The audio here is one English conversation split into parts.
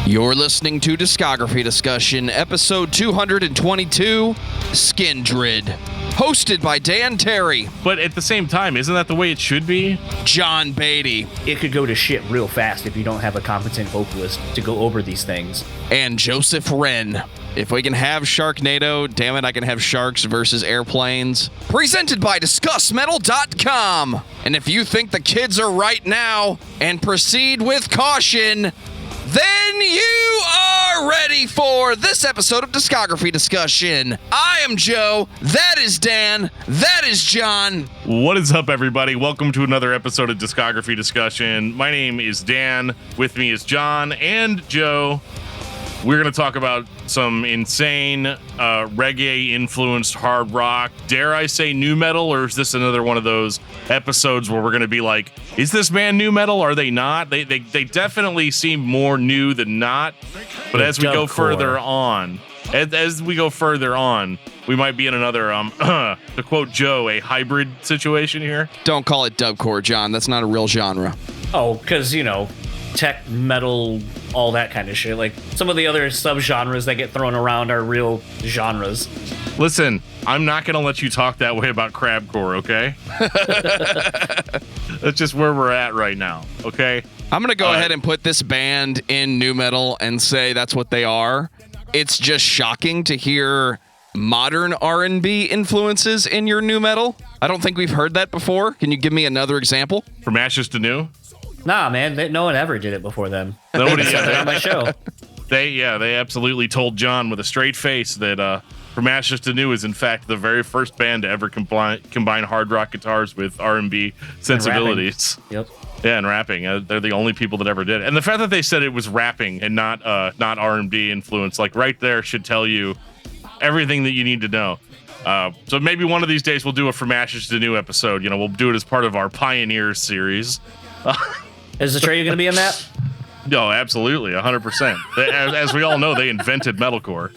You're listening to Discography Discussion, episode 222, Skindred, hosted by Dan Terry. But at the same time, isn't that the way it should be? John Beatty. It could go to shit real fast if you don't have a competent vocalist to go over these things. And Joseph Wren. If we can have Sharknado, damn it, I can have sharks versus airplanes. Presented by discussmetal.com. And if you think the kids are right now and proceed with caution, then you are ready for this episode of Discography Discussion. I am Joe, that is Dan, that is John. What is up, everybody? Welcome to another episode of Discography Discussion. My name is Dan, with me is John and Joe. We're going to talk about some insane reggae-influenced hard rock. Dare I say new metal, or is this another one of those episodes where we're going to be like, is this band new metal? Are they not? They definitely seem more new than not. But as we go further on, we might be in another, to quote Joe, a hybrid situation here. Don't call it dubcore, John. That's not a real genre. Oh, because, you know, tech, metal, all that kind of shit. Like, some of the other subgenres that get thrown around are real genres. Listen, I'm not going to let you talk that way about crabcore, okay? That's just where we're at right now, okay? I'm going to go ahead and put this band in new metal and say that's what they are. It's just shocking to hear modern R&B influences in your new metal. I don't think we've heard that before. Can you give me another example? From ashes to new? Nah, man, no one ever did it before them. Nobody on my show. They absolutely told John with a straight face that From Ashes to New is in fact the very first band to ever combine hard rock guitars with R&B sensibilities. Yep. Yeah, and rapping. They're the only people that ever did it. And the fact that they said it was rapping and not R&B influence, like right there, should tell you everything that you need to know. So maybe one of these days we'll do a From Ashes to New episode. You know, we'll do it as part of our Pioneers series. Is the trailer going to be in that? No, absolutely, 100%. As we all know, they invented metalcore.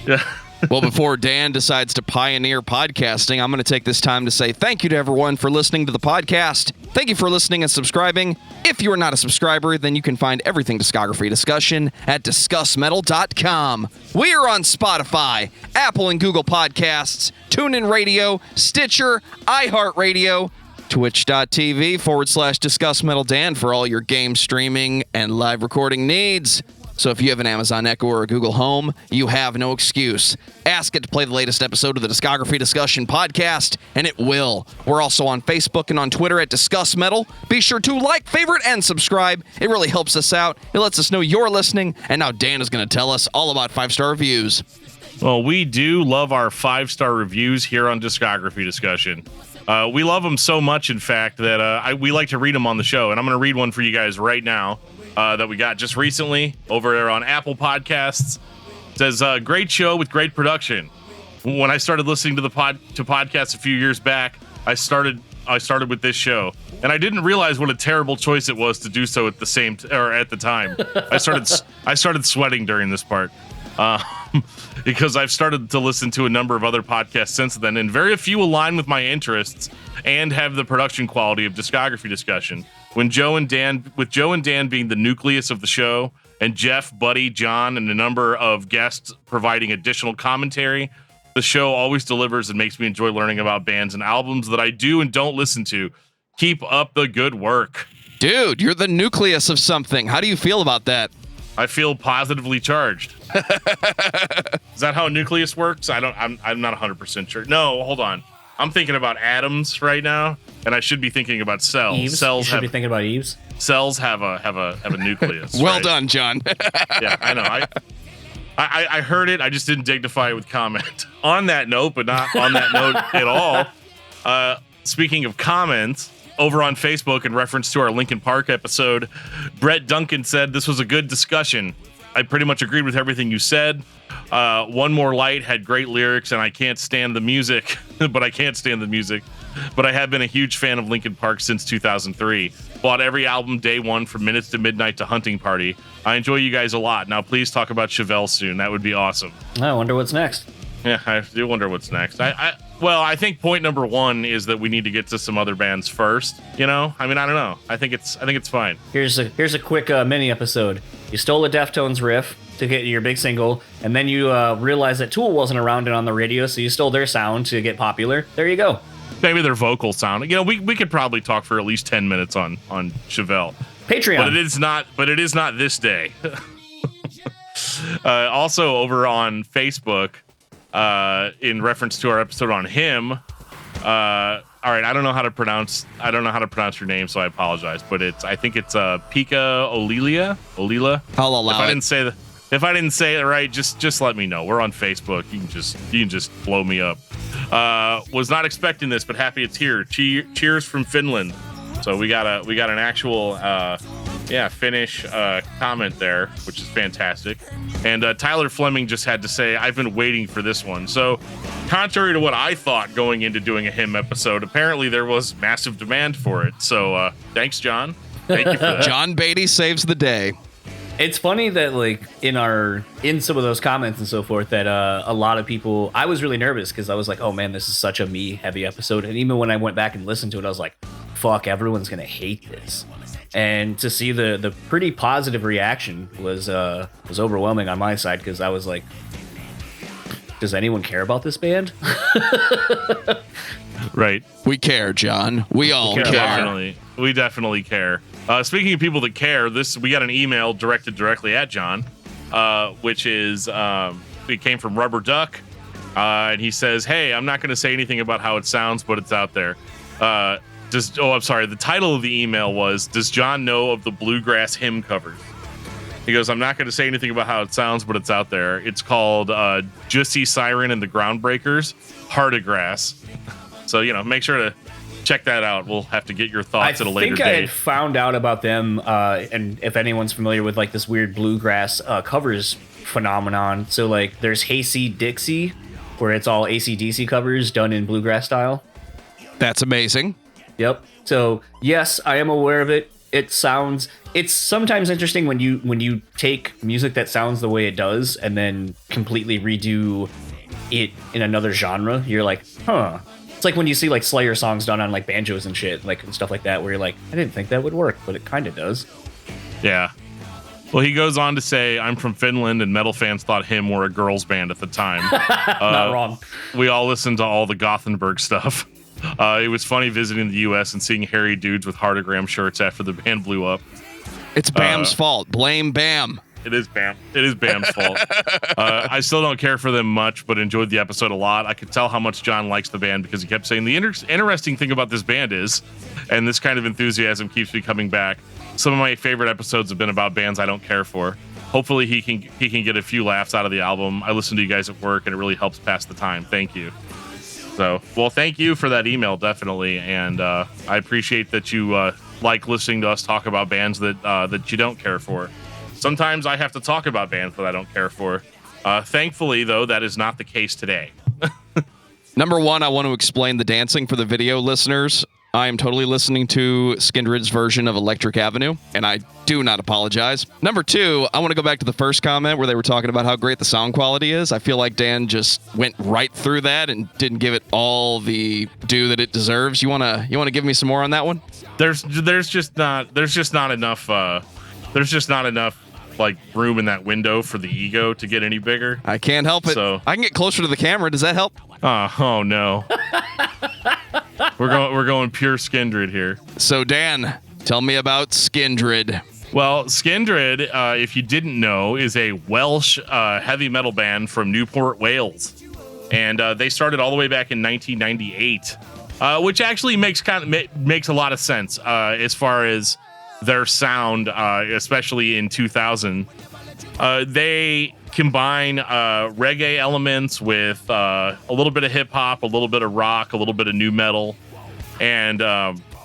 Yeah. Well, before Dan decides to pioneer podcasting, I'm going to take this time to say thank you to everyone for listening to the podcast. Thank you for listening and subscribing. If you are not a subscriber, then you can find everything Discography Discussion at discussmetal.com. We are on Spotify, Apple and Google Podcasts, TuneIn Radio, Stitcher, iHeartRadio, twitch.tv/DiscussMetalDan for all your game streaming and live recording needs. So if you have an Amazon Echo or a Google Home, you have no excuse. Ask it to play the latest episode of the Discography Discussion podcast, and it will. We're also on Facebook and on Twitter at Discuss Metal. Be sure to like, favorite, and subscribe. It really helps us out. It lets us know you're listening. And now Dan is going to tell us all about 5-star reviews. Well, we do love our 5-star reviews here on Discography Discussion. We love them so much, in fact, that we like to read them on the show. And I'm going to read one for you guys right now that we got just recently over there on Apple Podcasts. It says, great show with great production. When I started listening to podcasts a few years back, I started with this show. And I didn't realize what a terrible choice it was to do so at the time. I started sweating during this part. Because I've started to listen to a number of other podcasts since then, and very few align with my interests and have the production quality of Discography Discussion. With Joe and Dan being the nucleus of the show, and Jeff, Buddy, John, and a number of guests providing additional commentary, the show always delivers and makes me enjoy learning about bands and albums that I do and don't listen to. Keep up the good work. Dude, you're the nucleus of something. How do you feel about that? I feel positively charged. Is that how a nucleus works? I'm not 100% sure. No, hold on. I'm thinking about atoms right now, and I should be thinking about cells. Eves? You should be thinking about Eves. Cells have a nucleus. Well right? done, John. Yeah, I know. I heard it. I just didn't dignify it with comment. On that note, but not on that note at all. Speaking of comments, over on Facebook, in reference to our Linkin Park episode, Brett Duncan said, this was a good discussion. I pretty much agreed with everything you said. One More Light had great lyrics, and I can't stand the music, but I have been a huge fan of Linkin Park since 2003. Bought every album day one from Minutes to Midnight to Hunting Party. I enjoy you guys a lot. Now please talk about Chevelle soon. That would be awesome. I wonder what's next. Yeah, I do wonder what's next. Well, I think point number one is that we need to get to some other bands first. You know, I mean, I don't know. I think it's fine. Here's a quick mini episode. You stole a Deftones riff to get your big single, and then you realized that Tool wasn't around and on the radio, so you stole their sound to get popular. There you go. Maybe their vocal sound. You know, we could probably talk for at least 10 minutes on Chevelle. Patreon. But it is not this day. Also over on Facebook, in reference to our episode on him. All right, I don't know how to pronounce your name, so I apologize. But I think it's Pika Olila. I'll allow it. If I didn't say it right, just let me know. We're on Facebook. You can just blow me up. Was not expecting this, but happy it's here. Cheers from Finland. So we got an actual Finnish comment there, which is fantastic. And Tyler Fleming just had to say, I've been waiting for this one. So contrary to what I thought going into doing a him episode, apparently there was massive demand for it. So thanks, John. Thank you for that. John Beatty saves the day. It's funny that like in some of those comments and so forth that a lot of people, I was really nervous because I was like, oh man, this is such a me heavy episode. And even when I went back and listened to it, I was like, fuck, everyone's gonna hate this. And to see the pretty positive reaction was overwhelming on my side, because I was like, does anyone care about this band? Right. We care, John. We all care. We definitely care. Speaking of people that care, we got an email directly at John, which is it came from Rubber Duck, and he says, "Hey, I'm not going to say anything about how it sounds, but it's out there." I'm sorry. The title of the email was, "Does John know of the bluegrass hymn covers?" He goes, "I'm not going to say anything about how it sounds, but it's out there. It's called Jussie Siren and the Groundbreakers, Heart of Grass." So make sure to check that out. We'll have to get your thoughts at a later date. I had found out about them, and if anyone's familiar with like this weird bluegrass covers phenomenon, so like there's Hey Dixie, where it's all AC/DC covers done in bluegrass style. That's amazing. Yep. So yes, I am aware of it. It's sometimes interesting when you take music that sounds the way it does and then completely redo it in another genre. You're like, huh. It's like when you see like Slayer songs done on like banjos and shit, like and stuff like that, where you're like, I didn't think that would work, but it kind of does. Yeah. Well, he goes on to say, I'm from Finland, and metal fans thought him were a girls band at the time. Not wrong. We all listened to all the Gothenburg stuff. It was funny visiting the U.S. and seeing hairy dudes with Heartogram shirts after the band blew up. It's Bam's fault. Blame Bam. It is Bam. It is Bam's fault. I still don't care for them much, but enjoyed the episode a lot. I could tell how much John likes the band because he kept saying the interesting thing about this band is, and this kind of enthusiasm keeps me coming back. Some of my favorite episodes have been about bands I don't care for. Hopefully he can get a few laughs out of the album. I listen to you guys at work, and it really helps pass the time. Thank you. So, well, thank you for that email, definitely, and I appreciate that you like listening to us talk about bands that you don't care for. Sometimes I have to talk about bands that I don't care for. Thankfully, though, that is not the case today. Number one, I want to explain the dancing for the video listeners. I am totally listening to Skindred's version of Electric Avenue, and I do not apologize. Number two, I want to go back to the first comment where they were talking about how great the sound quality is. I feel like Dan just went right through that and didn't give it all the due that it deserves. You want to give me some more on that one? There's just not enough like room in that window for the ego to get any bigger. I can't help it. So I can get closer to the camera. Does that help? Oh no. We're going pure Skindred here. So Dan, tell me about Skindred. Well, Skindred, if you didn't know, is a Welsh heavy metal band from Newport, Wales, and they started all the way back in 1998, which actually makes a lot of sense as far as their sound, especially in 2000. They combine reggae elements with a little bit of hip hop, a little bit of rock, a little bit of nu metal, and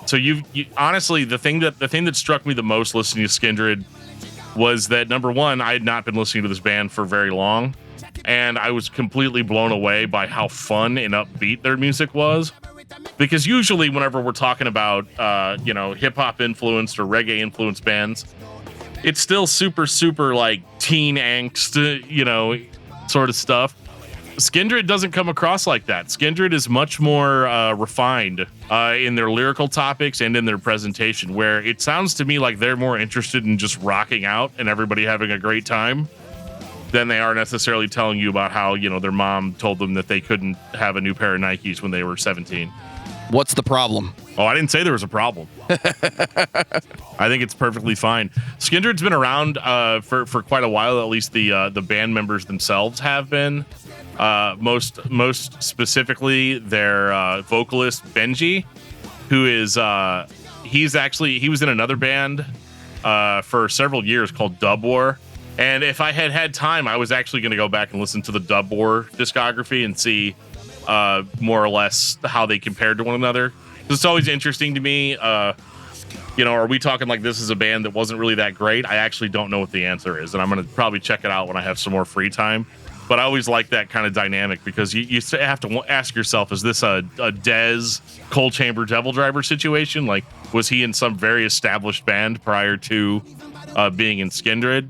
so you honestly, the thing that struck me the most listening to Skindred was that, number one, I had not been listening to this band for very long, and I was completely blown away by how fun and upbeat their music was. Because usually whenever we're talking about hip hop influenced or reggae influenced bands, it's still super like teen angst, sort of stuff. Skindred doesn't come across like that. Skindred is much more refined in their lyrical topics and in their presentation, where it sounds to me like they're more interested in just rocking out and everybody having a great time than they are necessarily telling you about how, their mom told them that they couldn't have a new pair of Nikes when they were 17. What's the problem? Oh, I didn't say there was a problem. I think it's perfectly fine. Skindred's been around for quite a while. At least the band members themselves have been. Most specifically, their vocalist Benji, who is he was in another band for several years called Dub War. And if I had time, I was actually going to go back and listen to the Dub War discography and see more or less how they compared to one another. It's always interesting to me. Are we talking like this is a band that wasn't really that great? I actually don't know what the answer is, and I'm going to probably check it out when I have some more free time. But I always like that kind of dynamic because you have to ask yourself, is this a Dez Cold Chamber Devil Driver situation? Like, was he in some very established band prior to being in Skindred?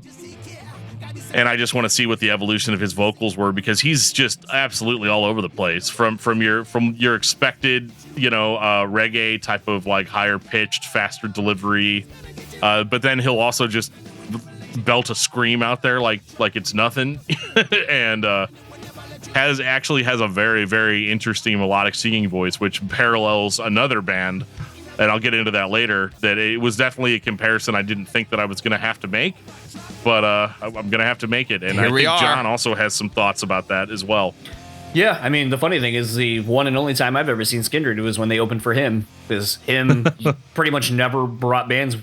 And I just want to see what the evolution of his vocals were, because he's just absolutely all over the place from your expected, reggae type of like higher pitched, faster delivery. But then he'll also just belt a scream out there like it's nothing. And has a very, very interesting melodic singing voice, which parallels another band. And I'll get into that later, that it was definitely a comparison I didn't think that I was going to have to make, but I'm going to have to make it. And Here I think we are. John also has some thoughts about that as well. Yeah, I mean, the funny thing is the one and only time I've ever seen Skindred was when they opened for him, because him pretty much never brought bands.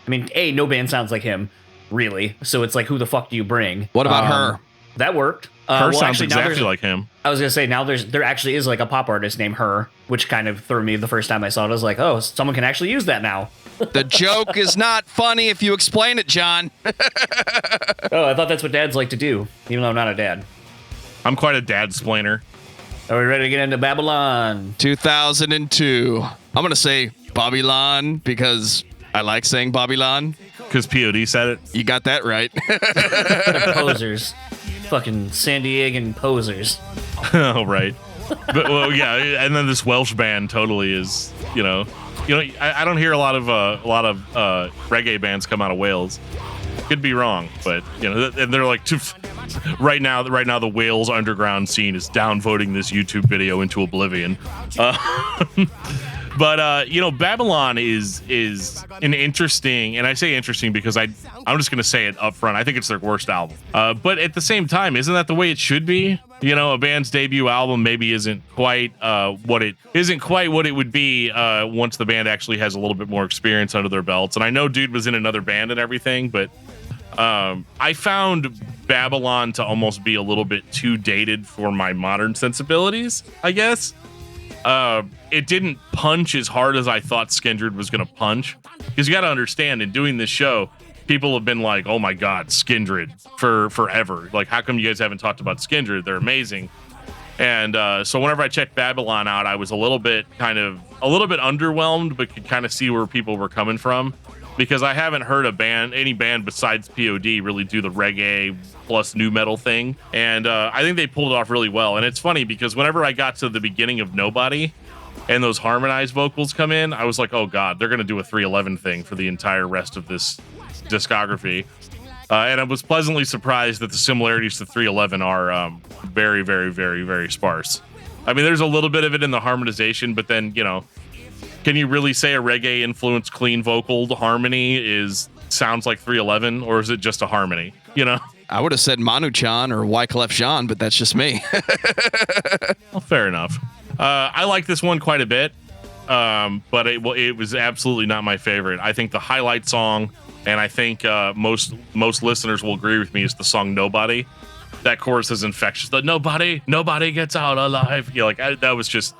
I mean, no band sounds like him, really. So it's like, who the fuck do you bring? What about her? That worked. Her sounds actually, now exactly like him. I was gonna say, now there actually is like a pop artist named Her, which kind of threw me the first time I saw it. I was like, oh, someone can actually use that now. The joke is not funny if you explain it, John. Oh, I thought that's what dads like to do, even though I'm not a dad. I'm quite a dad-splainer. Are we ready to get into Babylon? 2002. I'm going to say Babylon because I like saying Babylon. Because POD said it. You got that right. They're posers. Fucking San Diegan posers. Oh, right. But, well, yeah, and then this Welsh band totally is, I don't hear a lot of reggae bands come out of Wales. Could be wrong, but and they're like right now the Wales underground scene is downvoting this YouTube video into oblivion. But Babylon is an interesting, and I say interesting because I'm just gonna say it up front. I think it's their worst album. But at the same time, isn't that the way it should be? A band's debut album maybe isn't quite what it would be once the band actually has a little bit more experience under their belts. And I know dude was in another band and everything, but I found Babylon to almost be a little bit too dated for my modern sensibilities, I guess. It didn't punch as hard as I thought Skindred was going to punch. Because you got to understand, in doing this show, people have been like, oh my God, Skindred for forever. Like, how come you guys haven't talked about Skindred? They're amazing. And so whenever I checked Babylon out, I was a little bit underwhelmed, but could kind of see where people were coming from. Because I haven't heard any band besides POD really do the reggae plus nu metal thing. And I think they pulled it off really well. And it's funny because whenever I got to the beginning of Nobody and those harmonized vocals come in, I was like, oh God, they're going to do a 311 thing for the entire rest of this discography. And I was pleasantly surprised that the similarities to 311 are very, very, very, very sparse. I mean, there's a little bit of it in the harmonization, but then, can you really say a reggae influenced clean vocal harmony sounds like 311, or is it just a harmony? I would have said Manu-chan or Wyclef Jean, but that's just me. Well, fair enough. I like this one quite a bit, but it was absolutely not my favorite. I think the highlight song, and I think most listeners will agree with me, is the song Nobody. That chorus is infectious. The nobody gets out alive. That was just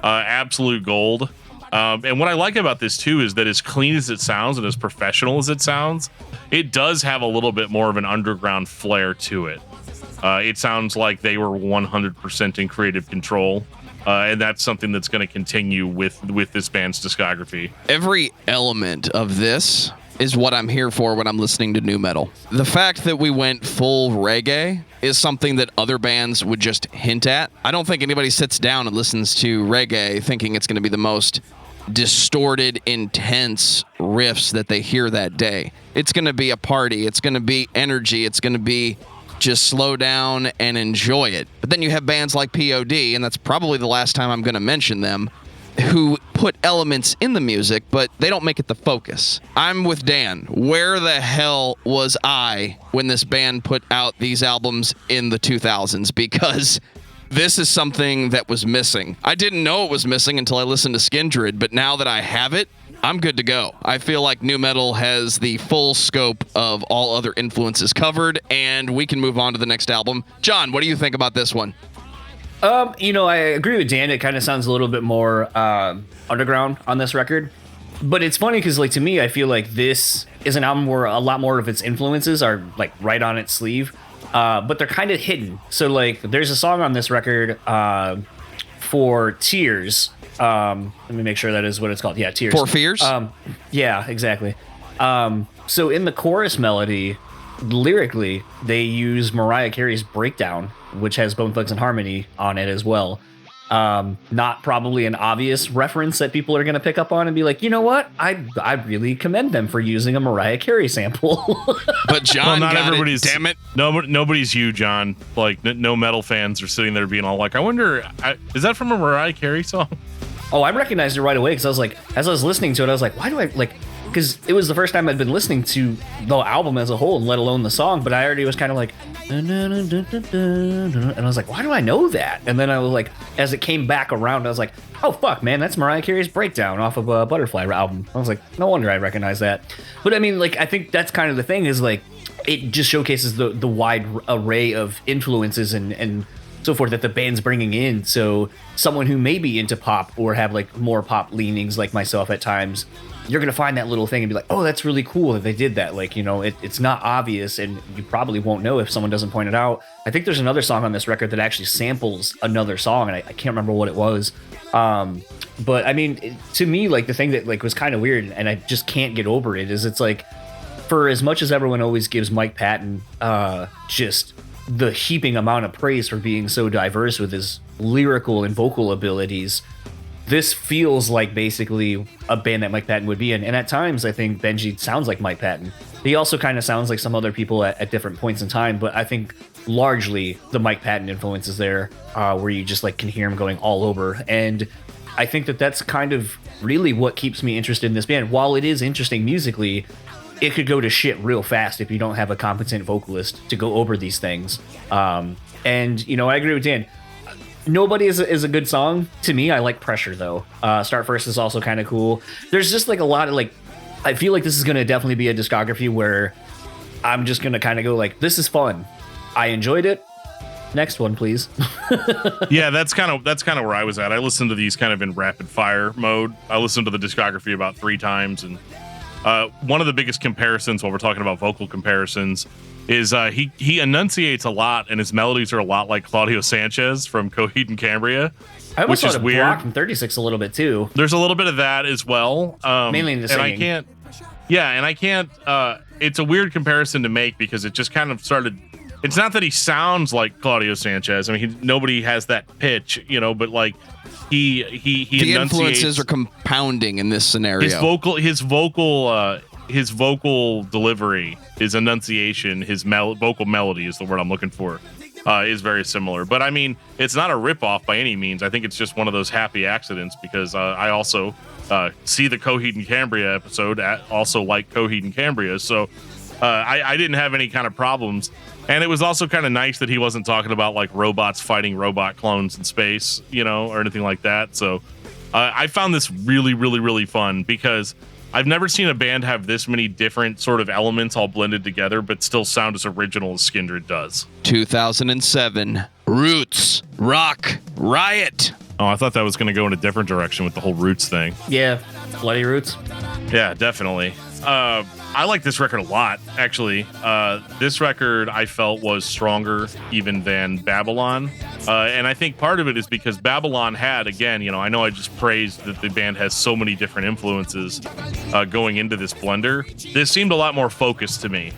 absolute gold. And what I like about this too is that as clean as it sounds and as professional as it sounds, it does have a little bit more of an underground flair to it. It sounds like they were 100% in creative control. And that's something that's going to continue with this band's discography. Every element of this is what I'm here for when I'm listening to nu metal. The fact that we went full reggae is something that other bands would just hint at. I don't think anybody sits down and listens to reggae thinking it's going to be the most distorted, intense riffs that they hear that day. It's going to be a party. It's going to be energy. It's going to be just slow down and enjoy it. But then you have bands like POD, and that's probably the last time I'm going to mention them, who put elements in the music, but they don't make it the focus. I'm with Dan. Where the hell was I when this band put out these albums in the 2000s? Because this is something that was missing. I didn't know it was missing until I listened to Skindred, but now that I have it, I'm good to go. I feel like nu metal has the full scope of all other influences covered, and we can move on to the next album. John, what do you think about this one? I agree with Dan. It kind of sounds a little bit more underground on this record. But it's funny because, like, to me, I feel like this is an album where a lot more of its influences are, like, right on its sleeve. But they're kind of hidden. So, like, there's a song on this record for Tears. Let me make sure that is what it's called. Yeah, Tears. For Fears? Yeah, exactly. So in the chorus melody, lyrically, they use Mariah Carey's Breakdown, which has Bone Thugs and Harmony on it as well. Not probably an obvious reference that people are going to pick up on and be like, you know what? I really commend them for using a Mariah Carey sample. But John, not got everybody's. it, damn it. Nobody's you, John. Like, no metal fans are sitting there being all like, I wonder, is that from a Mariah Carey song? Oh, I recognized it right away because I was like, as I was listening to it, I was like, why do I like? Because it was the first time I'd been listening to the album as a whole, let alone the song. But I already was kind of like, and I was like, why do I know that? And then I was like, as it came back around, I was like, oh fuck, man, that's Mariah Carey's Breakdown off of a Butterfly album. I was like, no wonder I recognize that. But I mean, like, I think that's kind of the thing is like, it just showcases the wide array of influences and so forth that the band's bringing in. So someone who may be into pop or have like more pop leanings like myself at times, you're going to find that little thing and be like, oh, that's really cool that they did that. Like, you know, it's not obvious and you probably won't know if someone doesn't point it out. I think there's another song on this record that actually samples another song and I can't remember what it was. But I mean, to me, like the thing that like was kind of weird and I just can't get over it is it's like, for as much as everyone always gives Mike Patton just the heaping amount of praise for being so diverse with his lyrical and vocal abilities, this feels like basically a band that Mike Patton would be in. And at times, I think Benji sounds like Mike Patton. He also kind of sounds like some other people at different points in time, but I think largely the Mike Patton influence is there, where you just like can hear him going all over. And I think that that's kind of really what keeps me interested in this band. While it is interesting musically, it could go to shit real fast if you don't have a competent vocalist to go over these things. And, you know, I agree with Dan. Nobody is a good song. To me, I like Pressure, though. Start First is also kind of cool. There's just, like, a lot of, like... I feel like this is going to definitely be a discography where I'm just going to kind of go, like, this is fun. I enjoyed it. Next one, please. Yeah, that's kind of where I was at. I listened to these kind of in rapid fire mode. I listened to the discography about 3 times, and one of the biggest comparisons while we're talking about vocal comparisons is he enunciates a lot and his melodies are a lot like Claudio Sanchez from Coheed and Cambria, I almost which is thought of weird. Brock from 36 a little bit too. There's a little bit of that as well. Mainly in the singing. And I can't it's a weird comparison to make because it just kind of started. It's not that he sounds like Claudio Sanchez. I mean, nobody has that pitch, you know, but like he the influences are compounding in this scenario. His vocal delivery, his enunciation, his vocal melody is the word I'm looking for, is very similar. But I mean, it's not a ripoff by any means. I think it's just one of those happy accidents because I also see the Coheed and Cambria episode, also like Coheed and Cambria. So I didn't have any kind of problems. And it was also kind of nice that he wasn't talking about like robots fighting robot clones in space, you know, or anything like that. So I found this really, really, really fun because I've never seen a band have this many different sort of elements all blended together, but still sound as original as Skindred does. 2007, Roots, Rock, Riot. Oh, I thought that was going to go in a different direction with the whole Roots thing. Yeah, Bloody Roots. Yeah, definitely. I like this record a lot, actually. This record I felt was stronger even than Babylon. And I think part of it is because Babylon had, again, I know I just praised that the band has so many different influences going into this blender. This seemed a lot more focused to me.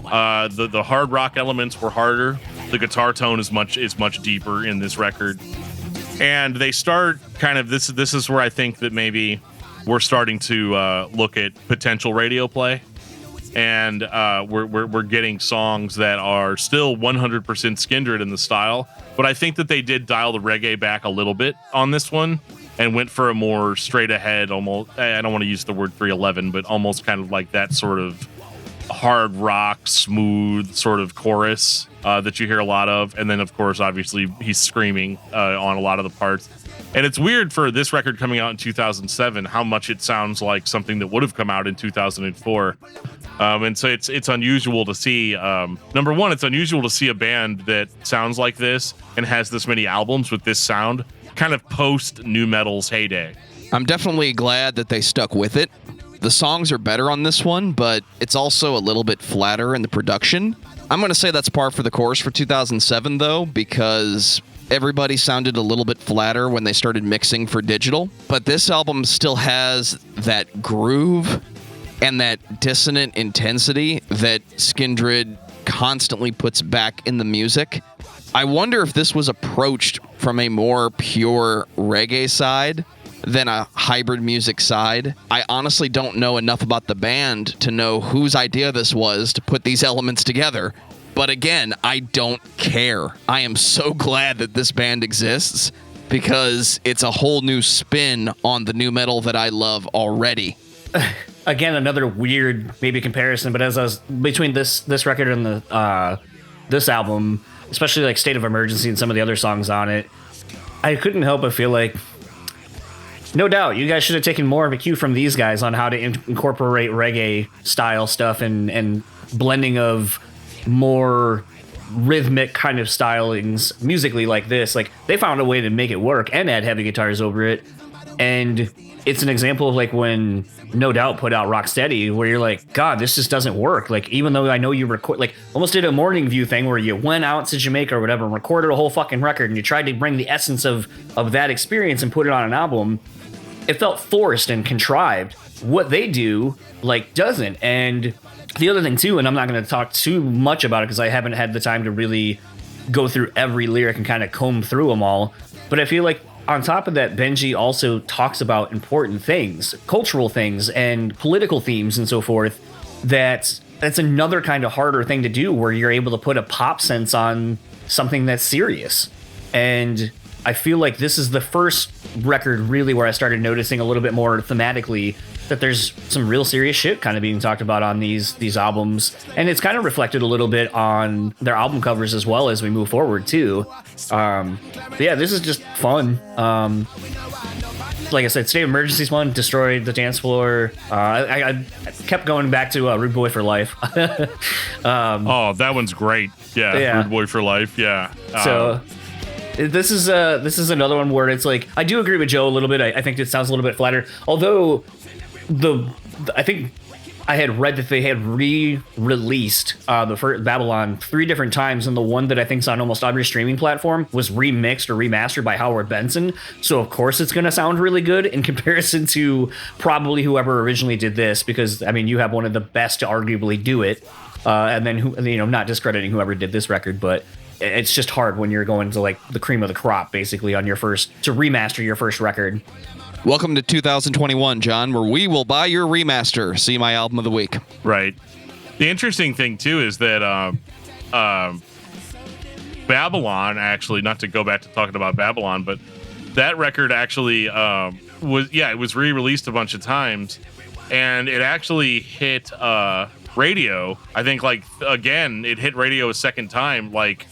The hard rock elements were harder. The guitar tone is much deeper in this record. And they start kind of, this is where I think that maybe we're starting to look at potential radio play. And we're getting songs that are still 100% Skindred in the style, but I think that they did dial the reggae back a little bit on this one and went for a more straight ahead, almost, I don't want to use the word 311, but almost kind of like that sort of hard rock, smooth sort of chorus that you hear a lot of. And then, of course, obviously, he's screaming on a lot of the parts. And it's weird for this record coming out in 2007, how much it sounds like something that would have come out in 2004. And so it's unusual to see, number one, it's unusual to see a band that sounds like this and has this many albums with this sound kind of post nu metal's heyday. I'm definitely glad that they stuck with it. The songs are better on this one, but it's also a little bit flatter in the production. I'm going to say that's par for the course for 2007, though, because everybody sounded a little bit flatter when they started mixing for digital. But this album still has that groove and that dissonant intensity that Skindred constantly puts back in the music. I wonder if this was approached from a more pure reggae side than a hybrid music side. I honestly don't know enough about the band to know whose idea this was to put these elements together. But again, I don't care. I am so glad that this band exists because it's a whole new spin on the nu metal that I love already. Again, another weird maybe comparison, but as I was between this record and the this album, especially like State of Emergency and some of the other songs on it, I couldn't help but feel like, no doubt, you guys should have taken more of a cue from these guys on how to incorporate reggae style stuff and blending of more rhythmic kind of stylings musically like this. Like, they found a way to make it work and add heavy guitars over it. And it's an example of like when No Doubt put out Rocksteady, where you're like, God, this just doesn't work. Like, even though I know you record, like, almost did a Morning View thing where you went out to Jamaica or whatever and recorded a whole fucking record and you tried to bring the essence of that experience and put it on an album. It felt forced and contrived. What they do, like, doesn't. And the other thing, too, and I'm not going to talk too much about it because I haven't had the time to really go through every lyric and kind of comb through them all, but I feel like on top of that, Benji also talks about important things, cultural things and political themes and so forth. That's another kind of harder thing to do, where you're able to put a pop sense on something that's serious. And I feel like this is the first record really where I started noticing a little bit more thematically that there's some real serious shit kind of being talked about on these albums. And it's kind of reflected a little bit on their album covers as well as we move forward too. But yeah, this is just fun. Like I said, State of Emergency's one, Destroyed the Dance Floor. I kept going back to Rude Boy for Life. Oh, that one's great. Yeah, Rude Boy for Life. Yeah. So this is another one where it's like, I do agree with Joe a little bit. I think it sounds a little bit flatter. Although I think I had read that they had re-released the first Babylon 3 different times, and the one that I think is on almost every streaming platform was remixed or remastered by Howard Benson. So of course it's going to sound really good in comparison to probably whoever originally did this, because I mean, you have one of the best to arguably do it, and then not discrediting whoever did this record, but it's just hard when you're going to like the cream of the crop basically on to remaster your first record. Welcome to 2021, John, where we will buy your remaster. See my album of the week. Right. The interesting thing, too, is that Babylon, actually, not to go back to talking about Babylon, but that record actually it was re-released a bunch of times, and it actually hit radio. I think, like, again, it hit radio a second time, like,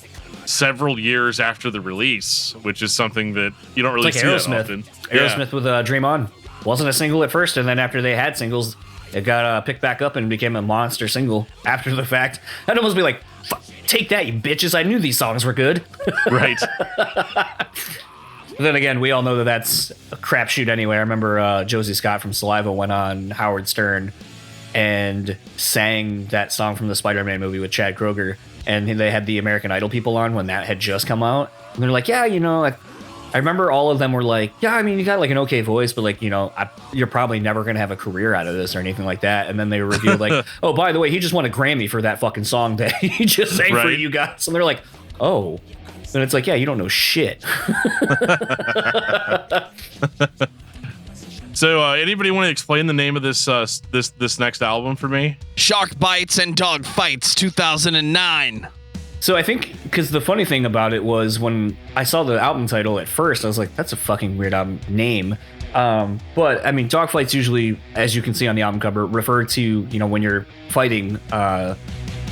several years after the release, which is something that you don't really see that often. Aerosmith with Dream On wasn't a single at first, and then after they had singles, it got picked back up and became a monster single after the fact. I'd almost be like, take that, you bitches, I knew these songs were good. Right. Then again, we all know that that's a crapshoot anyway. I remember Josie Scott from Saliva went on Howard Stern and sang that song from the Spider-Man movie with Chad Kroeger. And they had the American Idol people on when that had just come out. And they're like, yeah, I remember all of them were like, yeah, I mean, you got like an okay voice, but like, you're probably never going to have a career out of this or anything like that. And then they revealed like, oh, by the way, he just won a Grammy for that fucking song that he just sang for you guys. And they're like, oh. And it's like, yeah, you don't know shit. So, anybody want to explain the name of this next album for me? Shark Bites and Dog Fights 2009. So I think, because the funny thing about it was when I saw the album title at first, I was like, that's a fucking weird album name. But I mean, dogfights usually, as you can see on the album cover, refer to, when you're fighting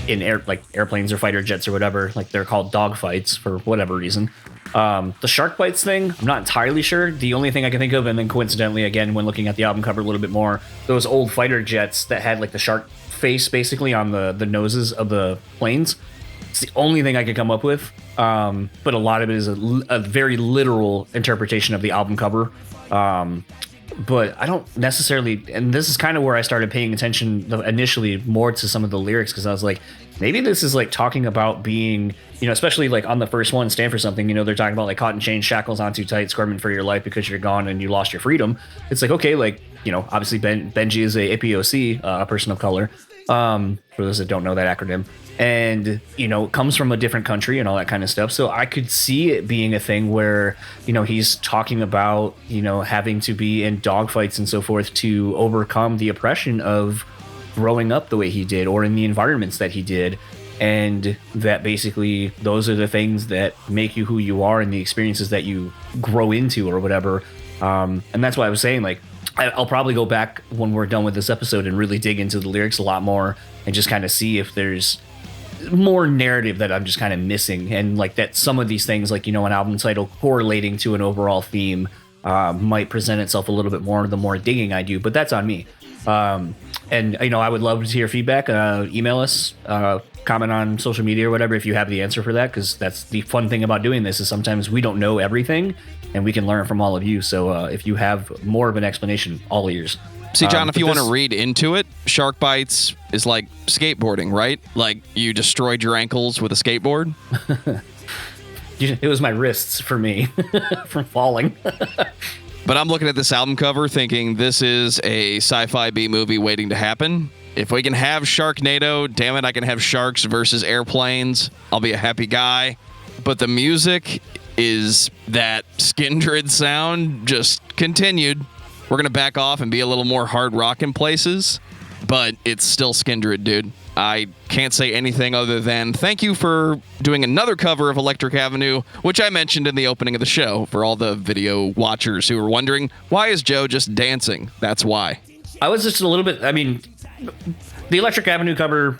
in airplanes or fighter jets or whatever, like they're called dogfights for whatever reason. The shark bites thing, I'm not entirely sure. The only thing I can think of, and then coincidentally, again, when looking at the album cover a little bit more, those old fighter jets that had like the shark face basically on the noses of the planes. It's the only thing I could come up with. But a lot of it is a very literal interpretation of the album cover. But I don't necessarily, and this is kind of where I started paying attention initially more to some of the lyrics, because I was like, maybe this is like talking about being, especially like on the first one, Stand for Something, they're talking about like caught in chains, shackles on too tight, squirming for your life because you're gone and you lost your freedom. It's like, okay, like, obviously Benji is a APOC, a person of color, for those that don't know that acronym. And, comes from a different country and all that kind of stuff. So I could see it being a thing where, he's talking about, having to be in dogfights and so forth to overcome the oppression of growing up the way he did or in the environments that he did. And that basically those are the things that make you who you are and the experiences that you grow into or whatever. And that's why I was saying, like, I'll probably go back when we're done with this episode and really dig into the lyrics a lot more and just kind of see if there's more narrative that I'm just kind of missing, and like that some of these things, like an album title correlating to an overall theme might present itself a little bit more the more digging I do, but that's on me. And I would love to hear feedback. Email us, comment on social media or whatever if you have the answer for that, because that's the fun thing about doing this is sometimes we don't know everything and we can learn from all of you. So if you have more of an explanation, all ears. See, John, if you want to read into it, shark bites is like skateboarding, right? Like you destroyed your ankles with a skateboard. It was my wrists for me from falling. But I'm looking at this album cover thinking this is a sci-fi B movie waiting to happen. If we can have Sharknado, damn it, I can have sharks versus airplanes. I'll be a happy guy. But the music is that Skindred sound just continued. We're going to back off and be a little more hard rock in places, but it's still Skindred, dude. I can't say anything other than thank you for doing another cover of Electric Avenue, which I mentioned in the opening of the show for all the video watchers who are wondering, why is Joe just dancing? That's why. I was just a little bit, the Electric Avenue cover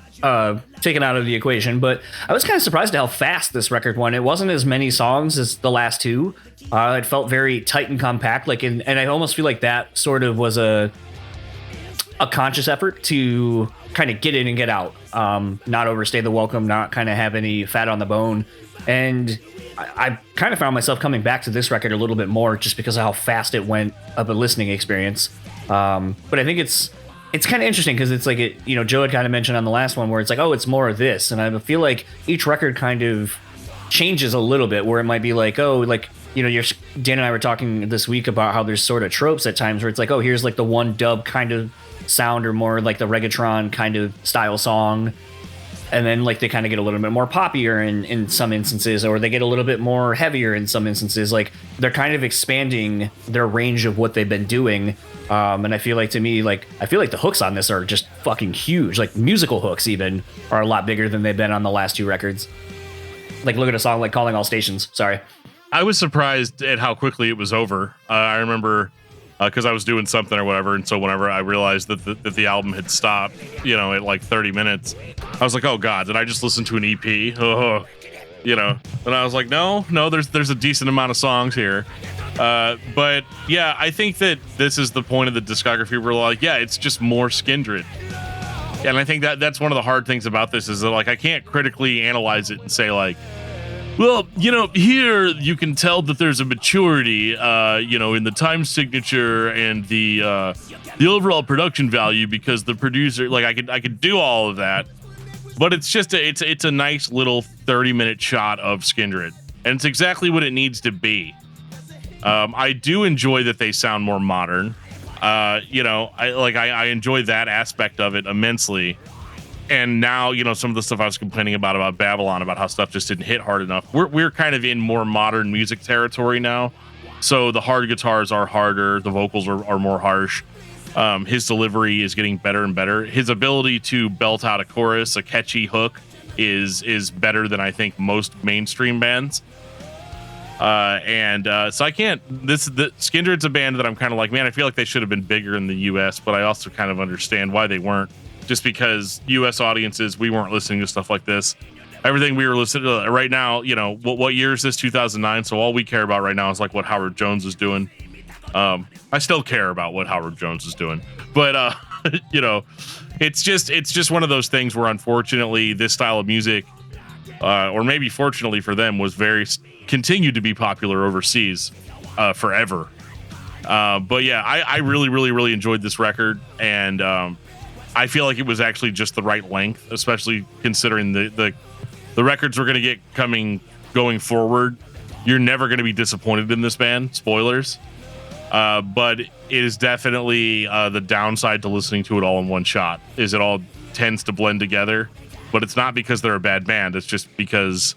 taken out of the equation, but I was kind of surprised at how fast this record went. It wasn't as many songs as the last two. It felt very tight and compact, and I almost feel like that sort of was a conscious effort to kind of get in and get out, not overstay the welcome, not kind of have any fat on the bone. And I kind of found myself coming back to this record a little bit more just because of how fast it went of a listening experience. But I think it's kind of interesting because it's like Joe had kind of mentioned on the last one where it's like, oh, it's more of this. And I feel like each record kind of changes a little bit where it might be like, oh, like, Dan and I were talking this week about how there's sort of tropes at times where it's like, oh, here's like the one dub kind of sound or more like the reggaeton kind of style song. And then like they kind of get a little bit more poppier in some instances, or they get a little bit more heavier in some instances. Like they're kind of expanding their range of what they've been doing. And I feel like to me, the hooks on this are just fucking huge. Like musical hooks even are a lot bigger than they've been on the last two records. Like look at a song like Calling All Stations. Sorry. I was surprised at how quickly it was over. I remember because I was doing something or whatever, and so whenever I realized that the album had stopped, at like 30 minutes, I was like, oh god, did I just listen to an EP? Oh, and I was like, no, there's a decent amount of songs here. But yeah, I think that this is the point of the discography where like, yeah, it's just more Skindred. And I think that's one of the hard things about this is that like I can't critically analyze it and say like, Well, here you can tell that there's a maturity, in the time signature and the overall production value, because the producer, like, I could do all of that, but it's just it's a nice little 30-minute shot of Skindred, and it's exactly what it needs to be. I do enjoy that they sound more modern. I enjoy that aspect of it immensely. And now, some of the stuff I was complaining about Babylon, about how stuff just didn't hit hard enough. We're kind of in more modern music territory now. So the hard guitars are harder. The vocals are more harsh. His delivery is getting better and better. His ability to belt out a chorus, a catchy hook, is better than I think most mainstream bands. So I can't. Skindred's a band that I'm kind of like, man, I feel like they should have been bigger in the U.S., but I also kind of understand why they weren't. Just because U.S. audiences, we weren't listening to stuff like this. Everything we were listening to right now, what year is this? 2009. So all we care about right now is like what Howard Jones is doing. I still care about what Howard Jones is doing, but it's just one of those things where unfortunately this style of music, or maybe fortunately for them, was continued to be popular overseas forever. But yeah, I really, really, really enjoyed this record, and I feel like it was actually just the right length, especially considering the records we're going to get going forward. You're never going to be disappointed in this band. Spoilers. But it is definitely the downside to listening to it all in one shot, is it all tends to blend together. But it's not because they're a bad band. It's just because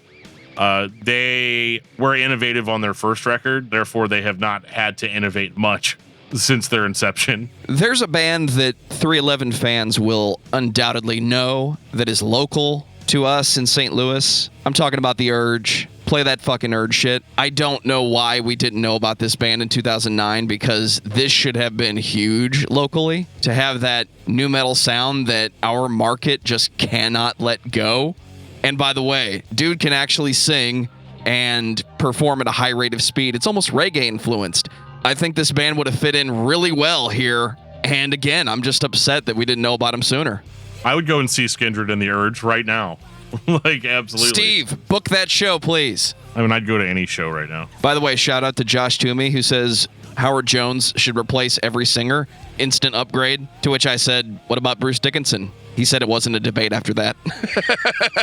they were innovative on their first record. Therefore, they have not had to innovate much since their inception. There's a band that 311 fans will undoubtedly know that is local to us in St. Louis. I'm talking about The Urge. Play that fucking Urge shit. I don't know why we didn't know about this band in 2009, because this should have been huge locally. To have that nu metal sound that our market just cannot let go. And by the way, dude can actually sing and perform at a high rate of speed. It's almost reggae influenced. I think this band would have fit in really well here. And again, I'm just upset that we didn't know about him sooner. I would go and see Skindred and The Urge right now. Like, absolutely. Steve, book that show, please. I mean, I'd go to any show right now. By the way, shout out to Josh Toomey, who says Howard Jones should replace every singer. Instant upgrade. To which I said, what about Bruce Dickinson? He said it wasn't a debate after that.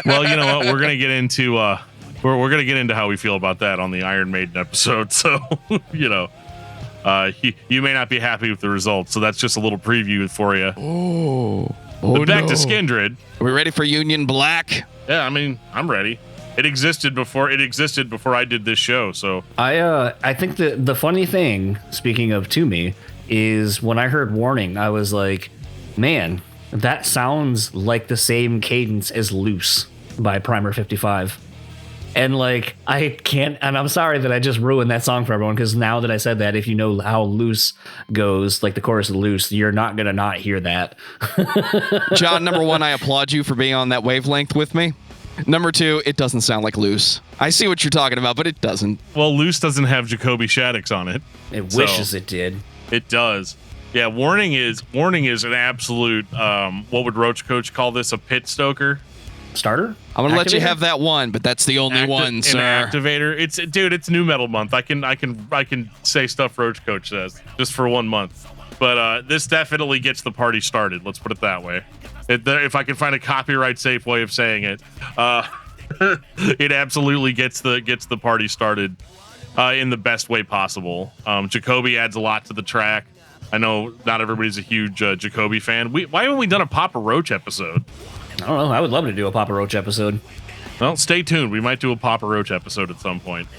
Well, you know what? We're going to get into we're going to get into how we feel about that on the Iron Maiden episode. So, you may not be happy with the results. So that's just a little preview for you. But back to Skindred. Are we ready for Union Black? Yeah, I mean, I'm ready. It existed before I did this show. So I think the funny thing, speaking of Toomey, is when I heard Warning, I was like, man, that sounds like the same cadence as Loose by Primer 55. And like, I can't, and I'm sorry that I just ruined that song for everyone, because now that I said that, if you know how Loose goes, like the chorus of Loose, you're not going to not hear that. John, number one, I applaud you for being on that wavelength with me. Number two, it doesn't sound like Loose. I see what you're talking about, but it doesn't. Well, Loose doesn't have Jacoby Shaddix on it. It wishes it did. It does. Yeah, Warning is an absolute, what would Roach Coach call this, a pit stoker? Starter? I'm gonna let you have that one, but that's the only one, sir. An activator. It's nu metal month. I can say stuff Roach Coach says just for 1 month. But this definitely gets the party started. Let's put it that way. If I can find a copyright safe way of saying it, it absolutely gets the party started in the best way possible. Jacoby adds a lot to the track. I know not everybody's a huge Jacoby fan. Why haven't we done a Papa Roach episode? I don't know. I would love to do a Papa Roach episode. Well, stay tuned. We might do a Papa Roach episode at some point.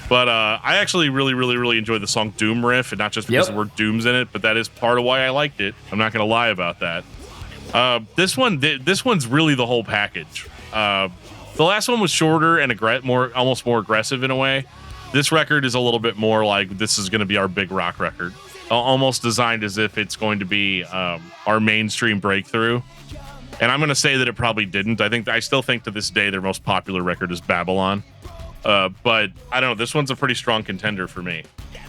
But I actually really, really, really enjoyed the song Doom Riff, and not just because the word Doom's in it, but that is part of why I liked it. I'm not going to lie about that. This one's really the whole package. The last one was shorter and almost more aggressive in a way. This record is a little bit more like, this is going to be our big rock record, almost designed as if it's going to be our mainstream breakthrough. And I'm going to say that it probably didn't. I still think to this day their most popular record is Babylon. But I don't know. This one's a pretty strong contender for me.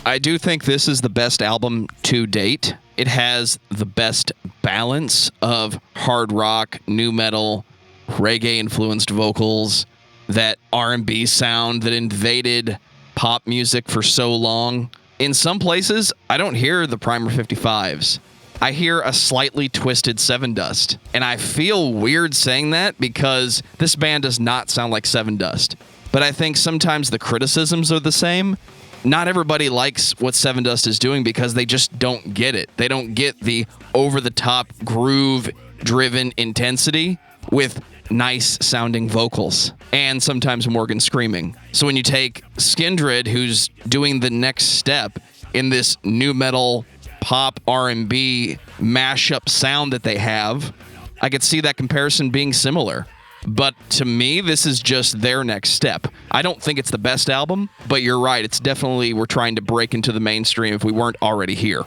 I do think this is the best album to date. It has the best balance of hard rock, nu metal, reggae-influenced vocals. that R&B sound that invaded pop music for so long. In some places, I don't hear the Primer 55s. I hear a slightly twisted Seven Dust. And I feel weird saying that because this band does not sound like Seven Dust. But I think sometimes the criticisms are the same. Not everybody likes what Seven Dust is doing because they just don't get it. They don't get the over-the-top, groove-driven intensity with nice sounding vocals and sometimes Morgan screaming. So when you take Skindred, who's doing the next step in this new metal pop R&B mashup sound that they have, I could see that comparison being similar. But to me, this is just their next step. I don't think it's the best album, but you're right. It's definitely, we're trying to break into the mainstream if we weren't already here.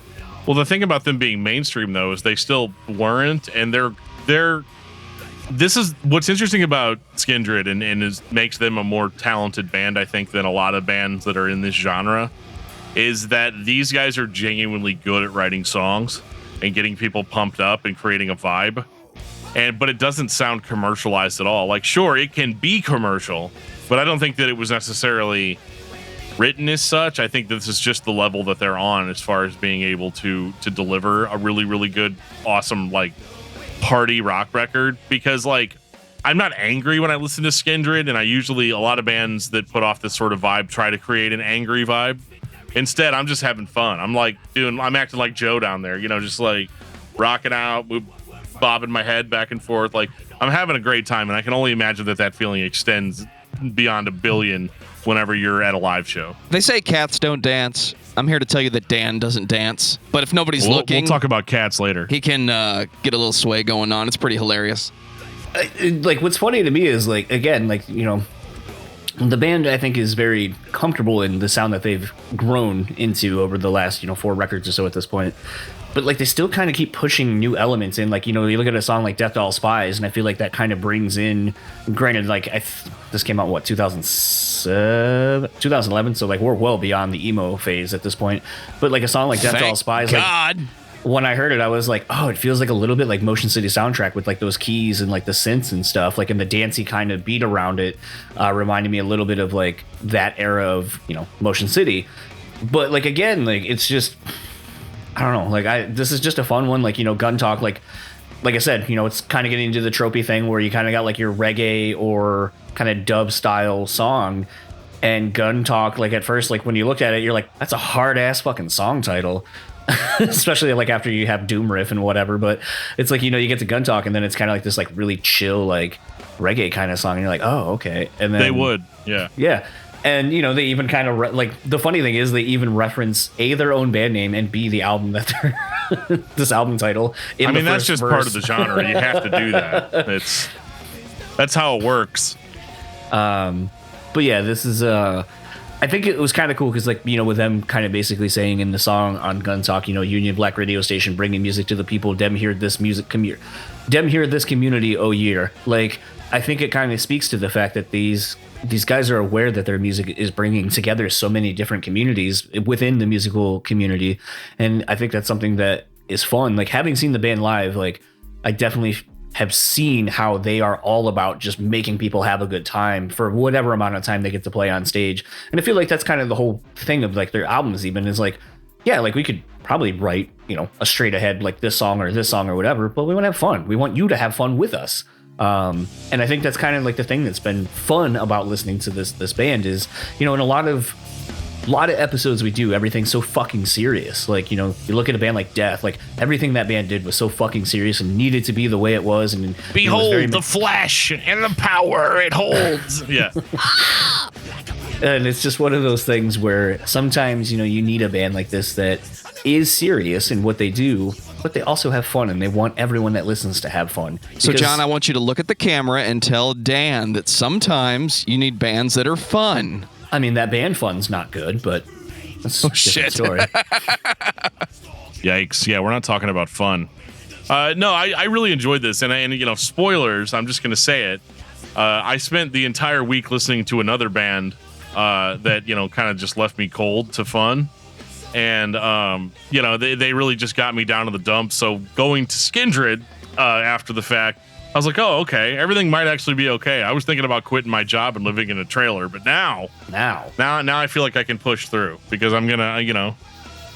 Well, the thing about them being mainstream, though, is they still weren't, and this is what's interesting about Skindred and makes them a more talented band, I think, than a lot of bands that are in this genre, is that these guys are genuinely good at writing songs and getting people pumped up and creating a vibe. But it doesn't sound commercialized at all. Like, sure, it can be commercial, but I don't think that it was necessarily written as such. I think this is just the level that they're on as far as being able to deliver a really, really good, awesome, like, party rock record. Because, like, I'm not angry when I listen to Skindred, and a lot of bands that put off this sort of vibe try to create an angry vibe. Instead, I'm just having fun. I'm acting like Joe down there, just like rocking out, bobbing my head back and forth. Like, I'm having a great time, and I can only imagine that feeling extends beyond a billion whenever you're at a live show. They say cats don't dance. I'm here to tell you that Dan doesn't dance. But if nobody's looking, we'll talk about cats later. He can get a little sway going on. It's pretty hilarious. Like, what's funny to me is, like, again, like, the band, I think, is very comfortable in the sound that they've grown into over the last, 4 records or so at this point. But, like, they still kind of keep pushing new elements in. Like, you look at a song like Death to All Spies, and I feel like that kind of brings in, granted, like, this came out, 2011? So, like, we're well beyond the emo phase at this point. But, like, a song like Death to All Spies, God. like, when I heard it, I was like, oh, it feels like a little bit like Motion City soundtrack with, like, those keys and, like, the synths and stuff. Like, and the dancey kind of beat around it reminded me a little bit of, like, that era of, Motion City. But, like, again, like, it's just... I don't know, like, this is just a fun one, like, Gun Talk, like I said, it's kind of getting into the tropey thing where you kind of got, like, your reggae or kind of dub style song, and Gun Talk, like, at first, like, when you looked at it, you're like, that's a hard ass fucking song title, especially, like, after you have Doom Riff and whatever, but it's like, you get to Gun Talk, and then it's kind of like this, like, really chill, like, reggae kind of song, and you're like, oh, okay, and then... They would, yeah. Yeah. And, they even kind of, the funny thing is they even reference, A, their own band name, and B, the album that they're, this album title. That's just part of the genre. You have to do that. That's how it works. But yeah, this is, I think it was kind of cool because, like, with them kind of basically saying in the song on Gun Talk, Union Black Radio Station, bringing music to the people, dem hear this community, oh year. Like, I think it kind of speaks to the fact that these guys are aware that their music is bringing together so many different communities within the musical community. And I think that's something that is fun. Like, having seen the band live, like, I definitely have seen how they are all about just making people have a good time for whatever amount of time they get to play on stage. And I feel like that's kind of the whole thing of, like, their albums even is like, yeah, like, we could probably write, a straight ahead, like, this song or whatever, but we want to have fun. We want you to have fun with us. And I think that's kind of like the thing that's been fun about listening to this band is, in a lot of episodes we do, everything's so fucking serious. Like, you look at a band like Death, like, everything that band did was so fucking serious and needed to be the way it was. And behold the flesh and the power it holds. Yeah. And it's just one of those things where sometimes, you need a band like this that is serious in what they do, but they also have fun, and they want everyone that listens to have fun. So, John, I want you to look at the camera and tell Dan that sometimes you need bands that are fun. I mean, that band fun's not good, but that's a different story. Yikes. Yeah, we're not talking about fun. No, I really enjoyed this, and spoilers, I'm just going to say it. I spent the entire week listening to another band that, kind of just left me cold to fun. And, they really just got me down to the dumps. So going to Skindred after the fact I was like, oh, okay, everything might actually be okay. I was thinking about quitting my job and living in a trailer, but now I feel like I can push through because I'm gonna,